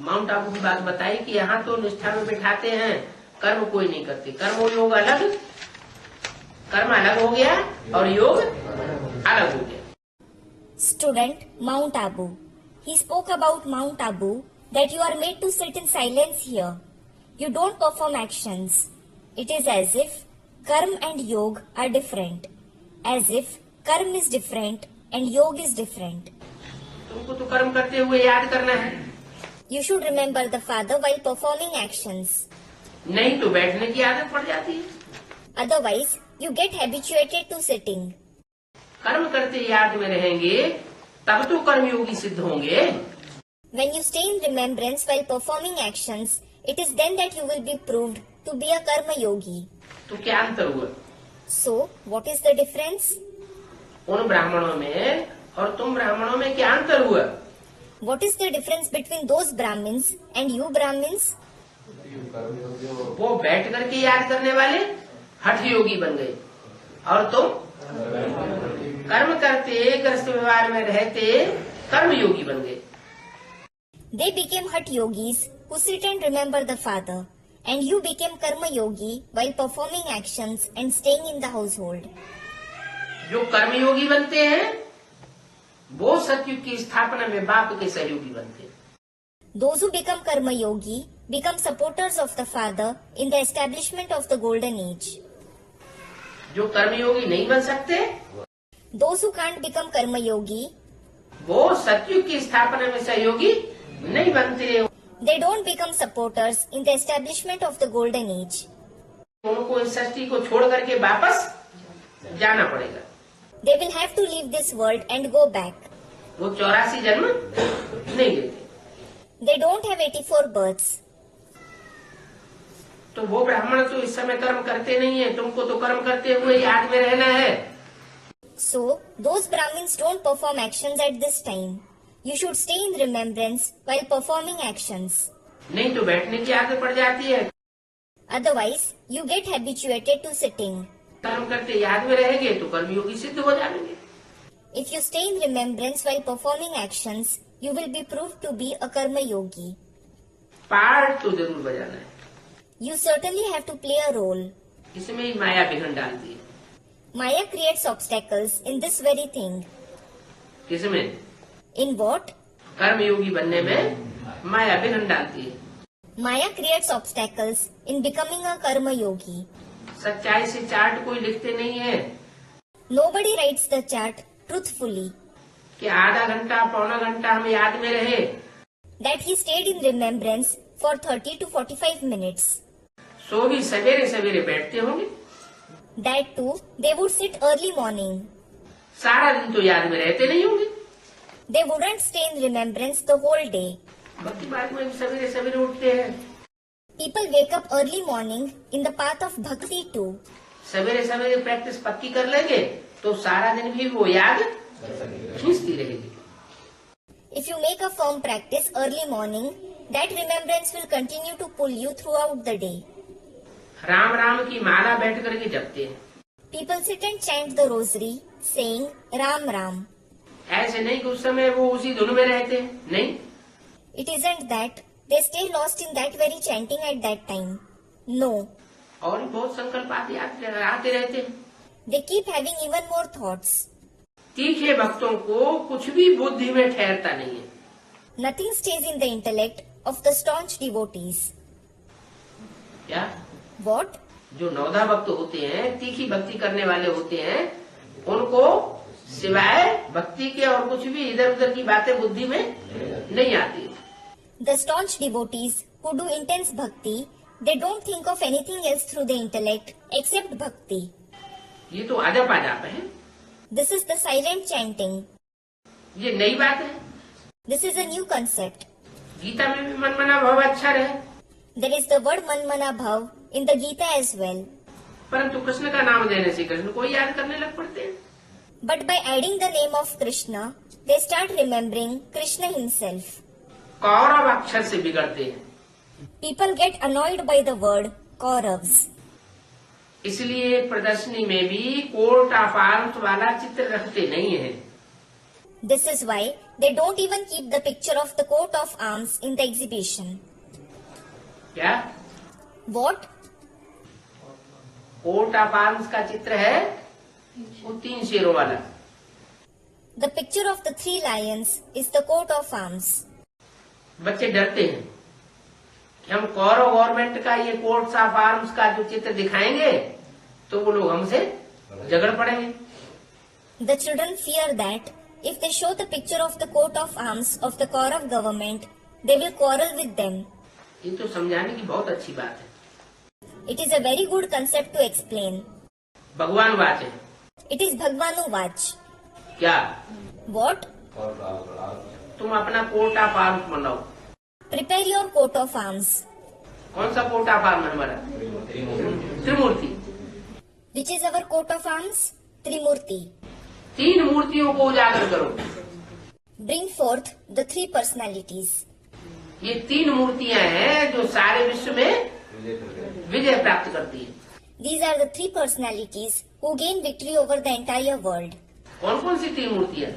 Mount Abu की बात बताई कि यहाँ तो निष्ठा में बिठाते हैं, कर्म कोई नहीं करते। कर्म और योग अलग, कर्म अलग हो गया और योग अलग हो गया। Student Mount Abu. He spoke about Mount Abu that you are made to sit in silence here. You don't perform actions. It is as if Karm and Yog are different. As if Karm is different and Yog is different. तुमको तो कर्म करते हुए याद करना है। You should remember the Father while performing actions. नहीं तो बैठने की आदत पड़ जाती है। Otherwise, you get habituated to sitting. कर्म करते याद में रहेंगे तब तो कर्मयोगी सिद्ध होंगे। When you stay in remembrance while performing actions, it is then that you will be proved to be a Karma Yogi. तो क्या अंतर हुआ? So, what is the difference? उन ब्राह्मणों में और तुम ब्राह्मणों में क्या अंतर हुआ? What is the difference between those Brahmins and you Brahmins? वो बैठ करके याद करने वाले हठ योगी बन गए और तुम कर्म करते गृहस्थ व्यवहार में रहते कर्म योगी बन गए। They became Hat Yogis who sit and remember the Father, and you became Karma Yogi while performing actions and staying in the household. जो कर्मयोगी बनते हैं वो सतयुग की स्थापना में बाप के सहयोगी बनते हैं। Those who become Karma Yogi become supporters of the Father in the establishment of the Golden Age. जो कर्मयोगी नहीं बन सकते Those who can't become Karma Yogi, वो सतयुग की स्थापना में सहयोगी नहीं बनते। They don't become supporters in the establishment of the golden age. उनको इस सृष्टि को छोड़ करके वापस जाना पड़ेगा। They will have to leave this world and go back. वो 84 जन्म नहीं लेते। They don't have 84 births. तो वो ब्राह्मण तो इस समय कर्म करते नहीं है, तुमको तो कर्म करते हुए याद में रहना है। So, those Brahmins don't perform actions at this time. You should stay in remembrance while performing actions. नहीं तो बैठने की आदत पड़ जाती है। Otherwise, you get habituated to sitting. कर्म करते याद में रहेंगे तो कर्मयोगी सिद्ध हो जाएंगे। If you stay in remembrance while performing actions, you will be proved to be a karma yogi. Part तो जरूर बजाना है। You certainly have to play a role. इसमें ही माया विघ्न डालती है। Maya creates obstacles in this very thing. किसमें? In what? कर्मयोगी बनने में माया विघ्न डालती है। Maya creates obstacles in becoming a karma yogi. सच्चाई से चार्ट कोई लिखते नहीं है Nobody writes the chart truthfully. कि आधा घंटा पौना घंटा हमें याद में रहे। That he stayed in remembrance for 30 to 45 minutes. सो भी सवेरे सवेरे बैठते होंगे। That too, they would sit early morning. सारा दिन तो याद में रहते नहीं होंगे। They wouldn't stay in remembrance the whole day. भक्ति मार्ग में भी सवेरे सवेरे उठते हैं। People wake up early morning in the path of bhakti too. सवेरे सवेरे प्रैक्टिस पक्की कर लेंगे तो सारा दिन भी वो याद खींचती रहेगी। If you make a firm practice early morning, that remembrance will continue to pull you throughout the day. Ram Ram की माला बैठ करके जपते हैं। People sit and chant the rosary, saying Ram Ram. ऐसे नहीं कि उस समय वो उसी धुन में रहते हैं, नहीं। It isn't that they stay lost in that very chanting at that time. No, और भी बहुत संकल्प आते रहते हैं। they keep having even more thoughts. तीखे भक्तों को कुछ भी बुद्धि में ठहरता नहीं है। Nothing stays in the intellect of the staunch devotees. क्या? What? जो नवधा भक्त होते हैं, तीखी भक्ति करने वाले होते हैं, उनको सिवाय भक्ति के और कुछ भी इधर उधर की बातें बुद्धि में नहीं आती। The staunch devotees who do intense bhakti, they don't think of anything else through the intellect except bhakti. ये तो अजब अजाप है। This is the silent chanting. ये नई बात है। This is a new concept. Gita में भी मनमना भाव अच्छा रहे, There is the word manmana bhav in the Gita as well. परंतु कृष्ण का नाम देने से कृष्ण को ही याद करने लग पड़ते हैं। But by adding the name of Krishna, they start remembering Krishna himself. Kaurava अक्षर से बिगड़ते हैं। People get annoyed by the word Kauravas. इसलिए प्रदर्शनी में भी कोट ऑफ आर्म्स वाला चित्र रखते नहीं है। This is why they don't even keep the picture of the coat of arms in the exhibition. क्या? What? कोट ऑफ आर्म्स का चित्र है वो 3 शेरों वाला। The picture of the 3 lions is the coat of arms. बच्चे डरते हैं कि हम कौरव गवर्नमेंट का ये कोर्ट्स ऑफ आर्म्स का जो चित्र दिखाएंगे तो वो लोग हमसे झगड़ पड़ेंगे। The children fear that if they show the picture of the coat of arms of the Kaurav government, they will quarrel with them. ये तो समझाने की बहुत अच्छी बात है। It is a very good concept to explain. भगवान watch है। It is Bhagwanu Vach. क्या? What? तुम अपना कोट ऑफ आर्म्स बनाओ। Prepare your coat of arms. कौन सा कोट ऑफ आर्म है हमारा? त्रिमूर्ति। Which is our coat of arms? Trimurti. 3 मूर्तियों को उजागर करो। Bring forth the 3 personalities. ये 3 मूर्तियां हैं जो सारे विश्व में विजय प्राप्त करती है। These are the 3 personalities who gain victory over the entire world. कौन कौन सी 3 मूर्तियां?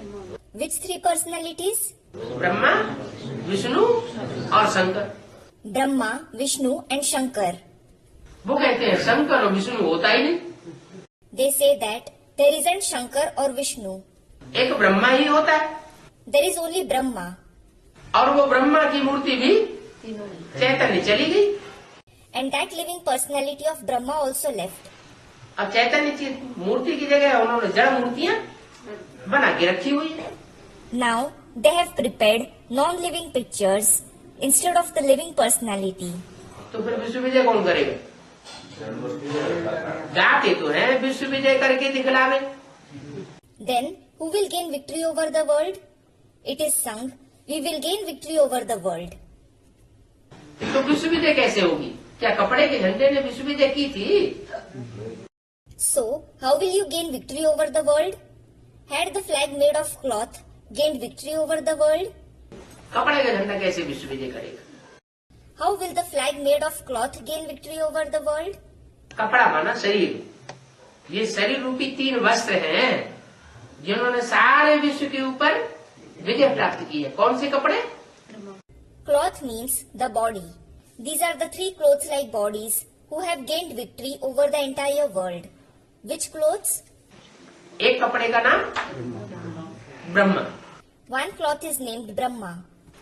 Which 3 personalities? ब्रह्मा, विष्णु और Shankar. Brahma, Vishnu and Shankar. वो कहते हैं शंकर और विष्णु होता ही नहीं। They say that there isn't Shankar or Vishnu. एक ब्रह्मा ही होता है There is only Brahma. और वो ब्रह्मा की मूर्ति भी चैतन्य चली गई। And that living personality of Brahma also left. अब चैतन्य की मूर्ति की जगह उन्होंने जड़ मूर्तियां बना के रखी हुई है। Now they have prepared non-living pictures instead of the living personality. तो फिर विश्व विजय कौन करेगा? गाते तो हैं विश्व विजय करके दिखलावे। Then, who will gain victory over the world? It is sung, we will gain victory over the world. तो विश्व विजय कैसे होगी? क्या कपड़े के झंडे ने विश्व विजय की थी? So, how will you gain victory over the world? Had the flag made of cloth gained victory over the world? कपड़े का झंडा कैसे विश्व विजय करेगा? How will the flag made of cloth gain victory over the world? कपड़ा माना शरीर। ये शरीर रूपी 3 वस्त्र हैं जिन्होंने सारे विश्व के ऊपर विजय प्राप्त की है। कौन से कपड़े? Cloth means the body. These are the 3 cloth-like bodies who have gained victory over the entire world. Which clothes? एक कपड़े का नाम Brahma, One cloth is named Brahma.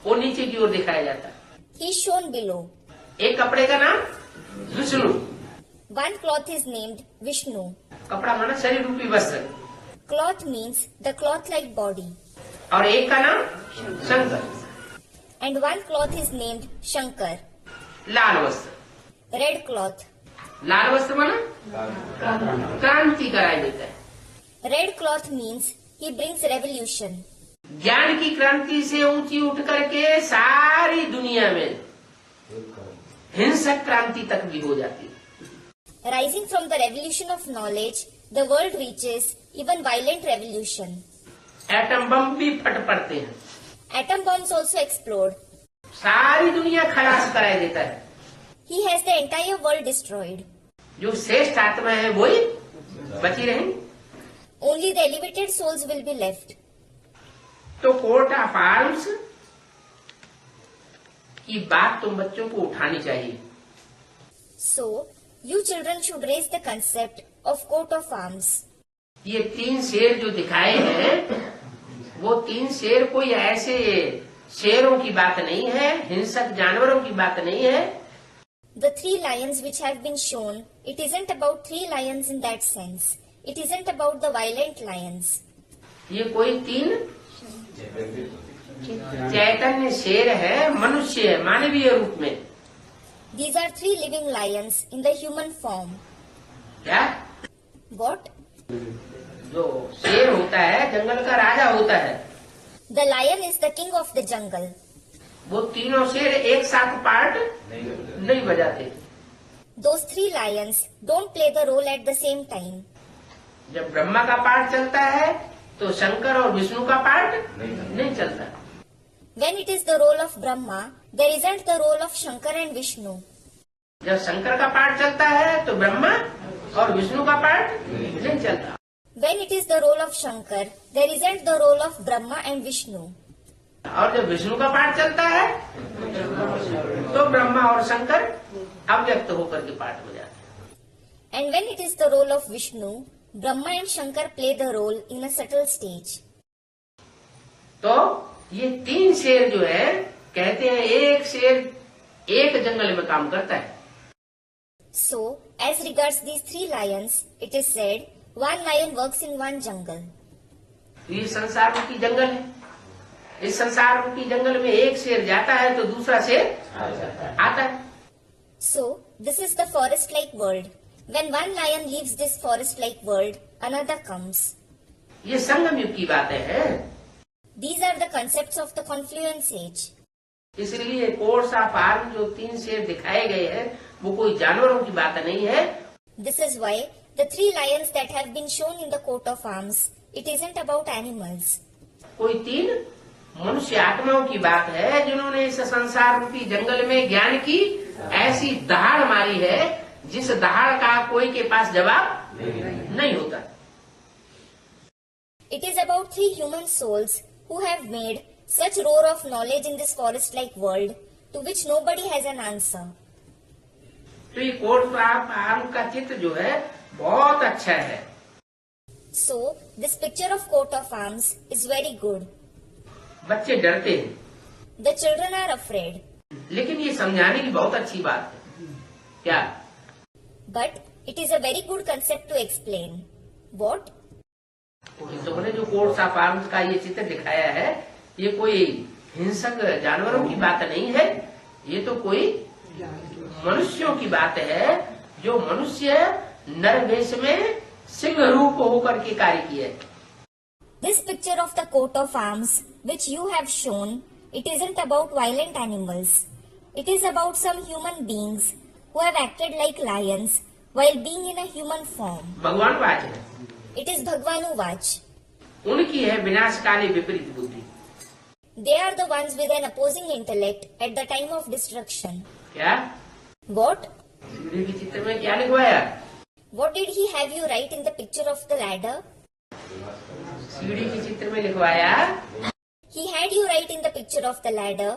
वो नीचे की ओर दिखाया जाता है। He is shown below. एक कपड़े का नाम Vishnu, One cloth is named Vishnu. कपड़ा माना शरीर रूपी वस्त्र, Cloth means the cloth-like body. और एक का नाम Shankar, And one cloth is named Shankar. लाल वस्त्र। Red cloth. लाल वस्त्र माना क्रांति कराई देता है। Red cloth means he brings revolution. ज्ञान की क्रांति से ऊंची उठ करके सारी दुनिया में हिंसक क्रांति तक भी हो जाती है। Rising from the revolution of knowledge, the world reaches even violent revolution. Atom bomb भी फट पड़ते हैं। Atom bombs also explode. सारी दुनिया खलास कराई देता है। He has the entire world destroyed. जो श्रेष्ठ आत्मा है वही बची रहेंगी। Only the elevated souls will be left. तो कोर्ट ऑफ आर्म्स की बात तुम बच्चों को उठानी चाहिए। So, you children should raise the concept of coat of arms. ये 3 शेर जो दिखाए हैं वो 3 शेर कोई ऐसे शेरों की बात नहीं है, हिंसक जानवरों की बात नहीं है। The 3 lions which have been shown, it isn't about 3 lions in that sense. It isn't about the violent lions. ये कोई 3 चैतन्य शेर है, मनुष्य है, मानवीय रूप में। These are 3 living lions in the human form. क्या? What? जो शेर होता है जंगल का राजा होता है। The lion is the king of the jungle. वो तीनों शेर एक साथ पार्ट नहीं बजाते। Those 3 lions don't play the role at the same time. जब ब्रह्मा का पार्ट चलता है तो शंकर और विष्णु का पार्ट नहीं चलता। When it is the role of Brahma, there isn't the role of Shankar and Vishnu. जब शंकर का पार्ट चलता है तो ब्रह्मा और विष्णु का पार्ट नहीं चलता। When it is the role of Shankar, there isn't the role of Brahma and Vishnu. और जब विष्णु का पार्ट चलता है तो ब्रह्मा और शंकर अव्यक्त होकर के पार्ट हो जाते हैं। And when it is the role of Vishnu, Brahma and Shankar play the role in a subtle stage. तो ये 3 शेर जो है कहते हैं एक शेर एक जंगल में काम करता है। So, as regards these 3 lions, it is said, one lion works in one jungle. ये संसार रूपी जंगल है। इस संसार रूपी जंगल में एक शेर जाता है तो दूसरा शेर आता है। So, this is the forest-like world. When one lion leaves this forest-like world, another comes. ये संगम युग की बातें हैं। These are the concepts of the confluence age. इसलिए कोर्स ऑफ आर्म जो 3 शेर दिखाए गए हैं वो कोई जानवरों की बात नहीं है। This is why the 3 lions that have been shown in the coat of arms, it isn't about animals. कोई 3 मनुष्य आत्माओं की बात है जिन्होंने इस संसार रूपी जंगल में ज्ञान की ऐसी दहाड़ मारी है जिस दहाड़ का कोई के पास जवाब नहीं होता। It is about 3 human souls who have made such roar of knowledge in this forest-like world to which nobody has an answer. तो ये कोर्स ऑफ आर्म का चित्र जो है बहुत अच्छा है। So, this picture of coat of arms is very good. बच्चे डरते हैं The children are afraid. लेकिन ये समझाने की बहुत अच्छी बात है। क्या? But it is a very good concept to explain. What? तुमने जो कोर्स ऑफ आर्म्स का ये चित्र दिखाया है ये कोई हिंसक जानवरों की बात नहीं है, ये तो कोई मनुष्यों की बात है, जो मनुष्य नर वेश में सिंह रूप होकर के कार्य किए। This picture of the coat of arms which you have shown, it isn't about violent animals. It is about some human beings who have acted like lions while being in a human form. भगवान watch है, It is Bhagwanu Vach. उनकी है विनाशकाली विपरीत बुद्धि। They are the ones with an opposing intellect at the time of destruction. क्या What? सीढ़ी के चित्र में क्या लिखवाया? What did he have you write in the picture of the ladder? सीढ़ी के चित्र में लिखवाया, He had you write in the picture of the ladder.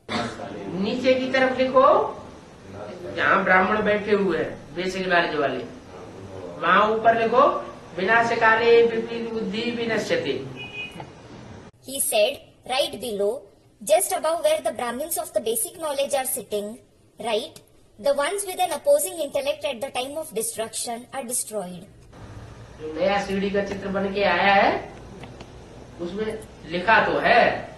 नीचे की तरफ लिखो, जहाँ ब्राह्मण बैठे हुए हैं बेसिक नॉलेज वाले, वहाँ ऊपर लिखो विनाशकाले विपरीत बुद्धि विनश्यते। He said, right below, just above where the Brahmins of the basic knowledge are sitting, right, the ones with an opposing intellect at the time of destruction are destroyed. जो नया सीढ़ी का चित्र बन के आया है, उसमें लिखा तो है,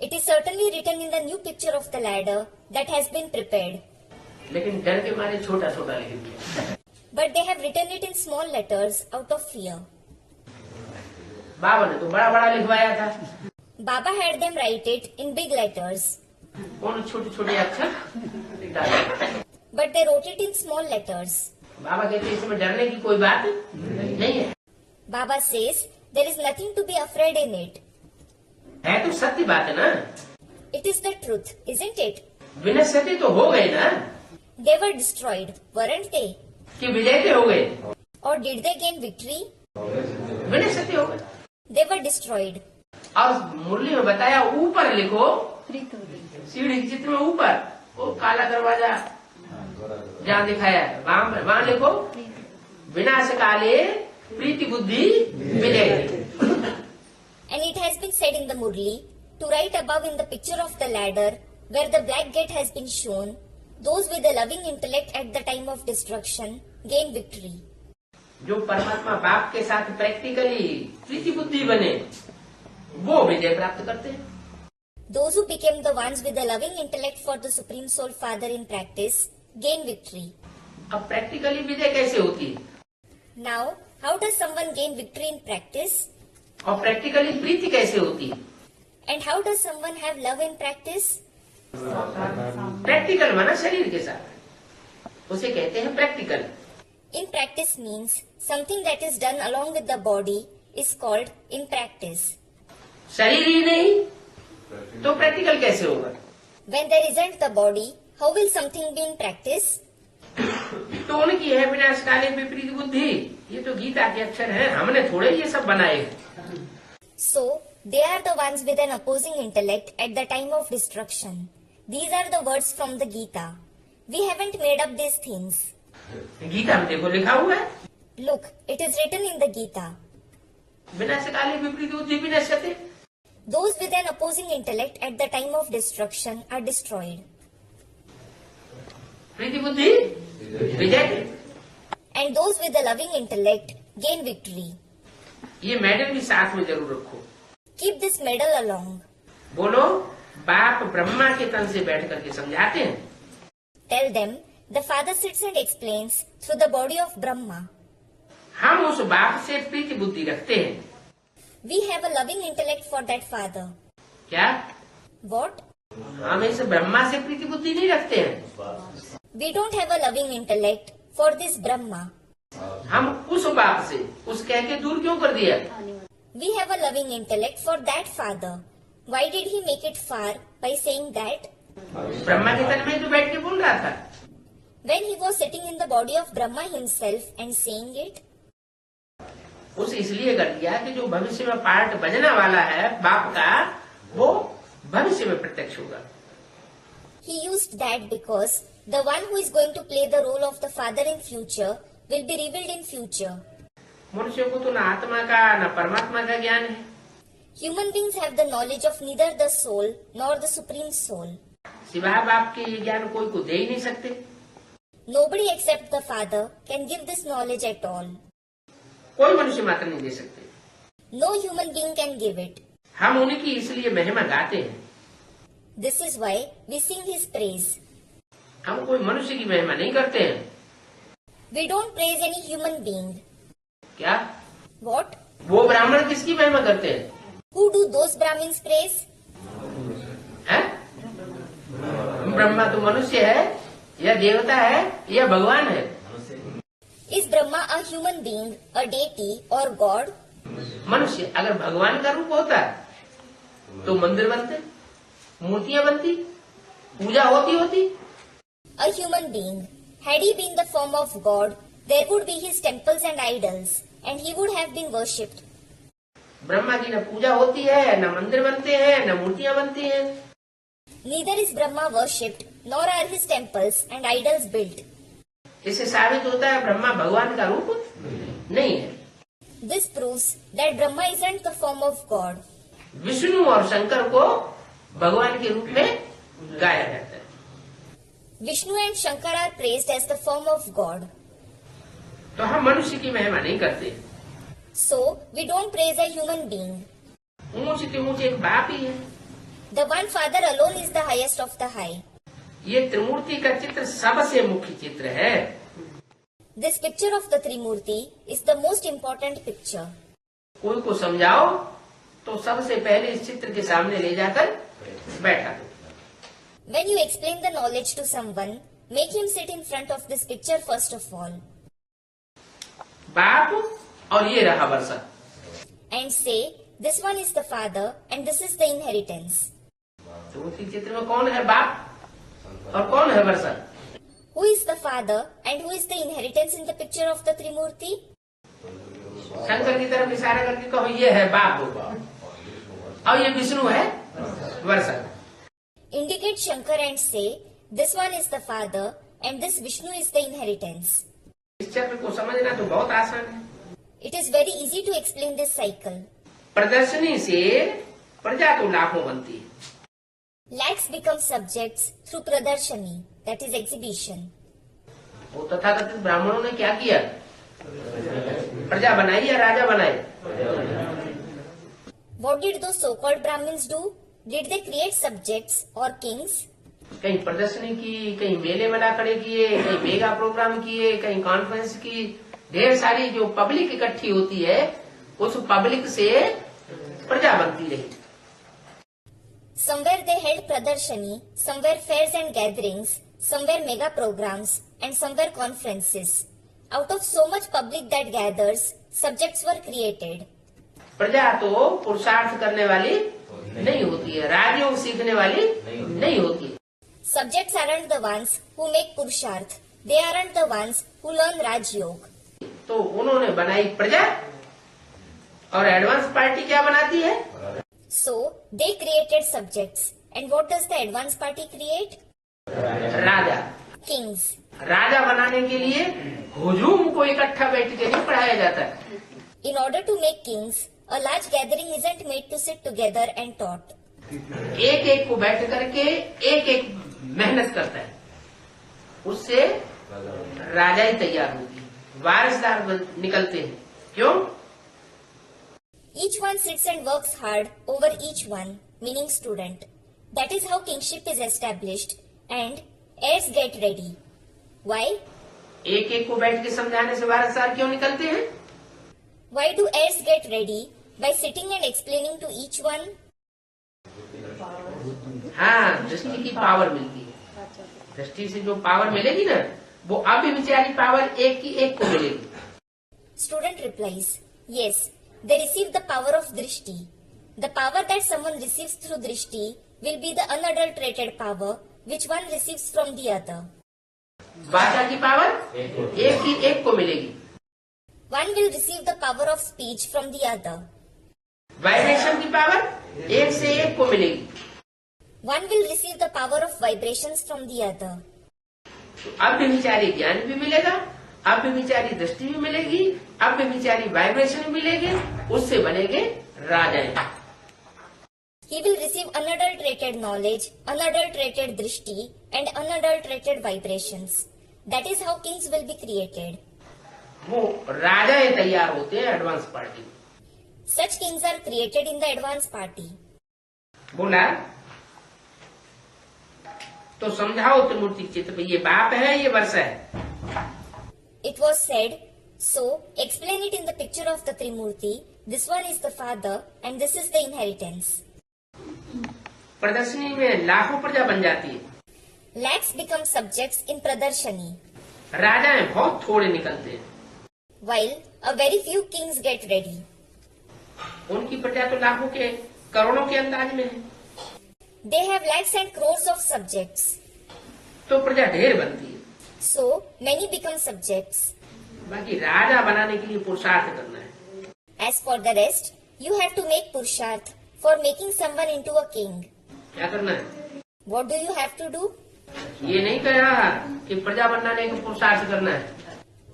It is certainly written in the new picture of the ladder that has been prepared, लेकिन डर के मारे छोटा छोटा लिख दिया। but they have written it in small letters out of fear. बाबा ने तो बड़ा बड़ा लिखवाया था, Baba had them write it in big letters, कौन छोटे छोटे अक्षर डाले। but they wrote it in small letters. बाबा कहते इसमें डरने की कोई बात नहीं है, Baba says, there is nothing to be afraid in it. है तो सत्य बात है ना। It is the truth, isn't it? विनश्यते तो हो गए ना, They were destroyed, weren't they? कि विजयते हो गए, Or did they gain victory? विनश्यते हो गए। They were destroyed. और मुरली में बताया ऊपर लिखो, सीढ़ी के चित्र में ऊपर वो काला दरवाजा जहाँ दिखाया है वहाँ लिखो विनाश काले प्रीति बुद्धि विजय। And it has been said in the Murli to write above in the picture of the ladder where the black gate has been shown, those with a loving intellect at the time of destruction gain victory. जो परमात्मा बाप के साथ practically प्रीति बुद्धि बने, वो विजय प्राप्त करते हैं। Those who became the ones with a loving intellect for the Supreme Soul Father in practice gain victory. अब प्रैक्टिकली विजय कैसे होती है, Now, how does someone gain victory in practice? और प्रैक्टिकली प्रीति कैसे होती है? And how does someone have love in practice? Practical माना शरीर के साथ, उसे कहते हैं practical. In practice means something that is done along with the body is called in practice. शरीर ही नहीं तो प्रैक्टिकल कैसे होगा? When there isn't the body, how will something be in practice? तो उनकी है विनाशकाले विपरीत बुद्धि, ये तो गीता के अक्षर हैं, हमने थोड़े ये सब बनाए। So, they are the ones with an opposing intellect at the time of destruction. These are the words from the Gita. We haven't made up these things. Gita में देखो लिखा हुआ है, Look, it is written in the Gita. विनाशकाले विपरीत बुद्धि विनश्यते। Those with an opposing intellect at the time of destruction are destroyed. प्रीति बुद्धि विजय, And those with a loving intellect gain victory. ये medal भी साथ में जरूर रखो। Keep this medal along. बोलो बाप ब्रह्मा के तन से बैठ करके समझाते हैं, Tell them, the Father sits and explains through the body of Brahma. हम उस बाप से प्रीति बुद्धि रखते हैं। We have a loving intellect for that Father. क्या What? हम इस ब्रह्मा से प्रीति बुद्धि नहीं रखते हैं, We don't have a loving intellect for this Brahma. हम उस बाप से उस कह के दूर क्यों कर दिया? We have a loving intellect for that Father. Why did he make it far by saying that? Brahma के तन में तो बैठ के बोल रहा था, When he was sitting in the body of Brahma himself and saying it, उस इसलिए कर दिया कि जो भविष्य में पार्ट बजने वाला है बाप का, वो भविष्य में प्रत्यक्ष होगा। he used that because the one who is going to play the role of the Father in future will be revealed in future. मनुष्यों को तो न आत्मा का न परमात्मा का ज्ञान है, Human beings have the knowledge of neither the soul nor the Supreme Soul. सिवाय बाप के ये ज्ञान कोई को दे ही नहीं सकते। Nobody except the Father can give this knowledge at all. कोई मनुष्य मात्र नहीं दे सकते। No human being can give it. हम उनकी इसलिए महिमा गाते हैं, This is why we sing his praise. हम कोई मनुष्य की महिमा नहीं करते हैं। We don't praise any human being. क्या What? वो ब्राह्मण किसकी महिमा करते हैं? Who do those Brahmins praise? हैं? ब्रह्मा तो मनुष्य है या देवता है या भगवान है? Is Brahma a human being, a deity or God? मनुष्य अगर भगवान का रूप होता तो मंदिर बनते, मूर्तियां बनती, पूजा होती। A human being. Had he been the form of God, there would be his temples and idols, and he would have been worshipped. Brahma की न पूजा होती है, न मंदिर बनते हैं, न मूर्तियां बनती हैं। Neither is Brahma worshipped, nor are his temples and idols built. इससे साबित होता है ब्रह्मा भगवान का रूप नहीं है। This proves that Brahma isn't the form of God. Vishnu और शंकर को भगवान के रूप में गाया जाता है। Vishnu and Shankar are praised as the form of God. तो हम मनुष्य की महिमा नहीं करते। So, we don't praise a human being. ऊंच के ऊंच एक बाप ही है। The one Father alone is the highest of the high. ये त्रिमूर्ति का चित्र सबसे मुख्य चित्र है। This picture of the Trimurti is the most important picture. कोई को समझाओ तो सबसे पहले इस चित्र के सामने ले जाकर बैठा दो। When you explain the knowledge to someone, make him sit in front of this picture first of all. बाप और ये रहा वर्षा। And say, this one is the father and this is the inheritance. तो उसी चित्र में कौन है बाप और कौन है वर्षा? Who is the father and who is the inheritance in the picture of the Trimurti? Shankar की तरफ इशारा करके कहो ये है बाप और ये विष्णु है वर्षा। Indicate Shankar and say, this one is the father and this Vishnu is the inheritance. इस चक्र को समझना तो बहुत आसान है। It is very easy to explain this cycle. प्रदर्शनी से प्रजा तो लाखों बनती है। Lakhs become subjects through Pradarshani, that is exhibition. वो तथाकथित ब्राह्मणों ने क्या किया? प्रजा बनाई या राजा बनाए? What did those so-called Brahmins do? Did they create subjects or kings? कहीं प्रदर्शनी की, कहीं मेले मना खड़े किए, कहीं मेगा प्रोग्राम किए, कहीं कॉन्फ्रेंस की, ढेर सारी जो पब्लिक इकट्ठी होती है उस पब्लिक से प्रजा बनती रही। Somewhere they held Pradarshani, somewhere fairs and gatherings, somewhere mega programs, and somewhere conferences. Out of so much public that gathers, subjects were created. प्रजा तो पुरुषार्थ करने वाली नहीं होती है, राजयोग सीखने वाली नहीं होती है। Subjects aren't the ones who make Purusharth. They aren't the ones who learn Raj Yoga. तो उन्होंने बनाई प्रजा और एडवांस पार्टी क्या बनाती है? So, they created subjects. And what does the advance party create? Raja. Kings. राजा बनाने के लिए हुजूम को इकट्ठा बैठ के नहीं पढ़ाया जाता है। In order to make kings, a large gathering isn't made to sit together and taught. एक एक को बैठ करके एक एक मेहनत करता है, उससे राजा ही तैयार होती है, वारिसदार निकलते हैं। क्यों? Each one sits and works hard over each one, meaning student. That is how kingship is established and heirs get ready. Why? एक एक को बैठ के समझाने से वारिसदार क्यों निकलते हैं? Why do heirs get ready? By sitting and explaining to each one? हाँ, दृष्टि की पावर मिलती है। दृष्टि से जो पावर मिलेगी ना, वो अभिविचारी पावर एक की एक को मिलेगी। Student replies, yes, they receive the power of drishti. The power that someone receives through drishti will be the unadulterated power which one receives from the other. भाषा की पावर एक की एक को मिलेगी। One will receive the power of speech from the other. Vibration की power एक से एक को मिलेगी। One will receive the power of vibrations from the other. तो अव्यभिचारी ज्ञान भी मिलेगा, अव्यभिचारी दृष्टि भी मिलेगी, अव्यभिचारी वाइब्रेशन भी मिलेगी, उससे बनेंगे राजा। He will receive unadulterated knowledge, unadulterated drishti, and unadulterated vibrations. That is how kings will be created. वो राजा तैयार होते हैं advance party. Such kings are created in the advance party. बोला तो समझाओ त्रिमूर्ति चित्त पे, ये बाप है, ये वर्षा है। It was said, so explain it in the picture of the Trimurti. This one is the father and this is the inheritance. प्रदर्शनी में लाखों प्रजा बन जाती है, Lakhs become subjects in Pradarshani, राजाएं बहुत थोड़े निकलते हैं, while a very few kings get ready. उनकी प्रजा तो लाखों के करोड़ों के अंदाज में है, They have lakhs and crores of subjects, तो प्रजा ढेर बनती है। so many become subjects. बाकी राजा बनाने के लिए पुरुषार्थ करना है। As for the rest, you have to make Purusharth for making someone into a king. क्या करना है? What do you have to do? ये नहीं कहा कि प्रजा बनाने का पुरुषार्थ करना है।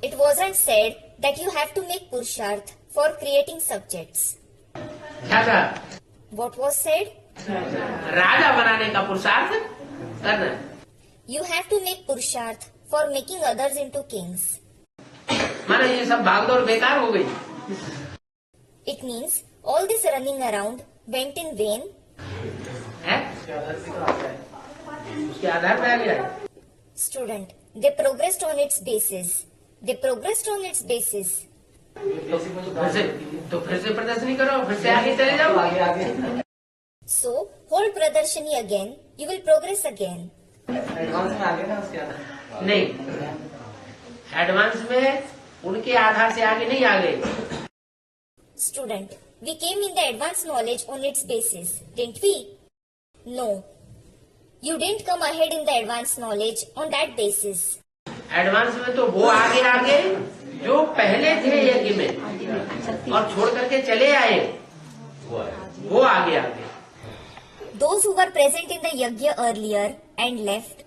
It wasn't said that you have to make Purusharth for creating subjects. क्या कहा? What was said? राजा बनाने का पुरुषार्थ करना है। You have to make Purusharth for making others into kings. माना ये सब भागदौड़ बेकार हो गई। It means all this running around went in vain. है? उसके आधार पे आ गया है। Student, they progressed on its basis. They progressed on its basis. तो फिर से प्रदर्शनी करो, फिर से आगे चले जाओ। So, hold Pradarshani again, you will progress again. नहीं, एडवांस में उनके आधार से आगे नहीं आ गए। Student, we came in the advanced knowledge on its basis, didn't we? No. You didn't come ahead in the advanced knowledge on that basis. Advance में तो वो आगे आगे जो पहले थे यज्ञ में और छोड़ करके चले आए, वो आगे आगे। Those who were present in the yajna earlier and left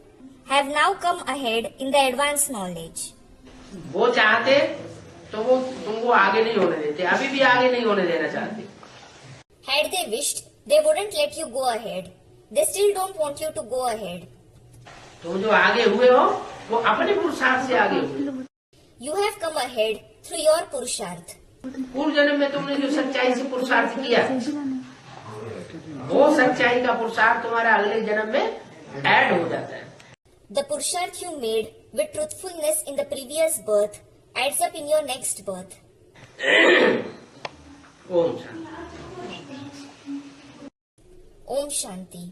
have now come ahead in the advanced knowledge. वो चाहते तो वो तुमको आगे नहीं होने देते, अभी भी आगे नहीं होने देना चाहते। Had they wished, they wouldn't let you go ahead. They still don't want you to go ahead. तुम जो आगे हुए हो वो अपने पुरुषार्थ से आगे हुए। You have come ahead through your Purusharth. पूर्व जन्म में तुमने जो सच्चाई से पुरुषार्थ किया, वो सच्चाई का पुरुषार्थ तुम्हारा अगले जन्म में ऐड हो जाता है। The Purusharth you made with truthfulness in the previous birth adds up in your next birth. Om Shanti. Om Shanti.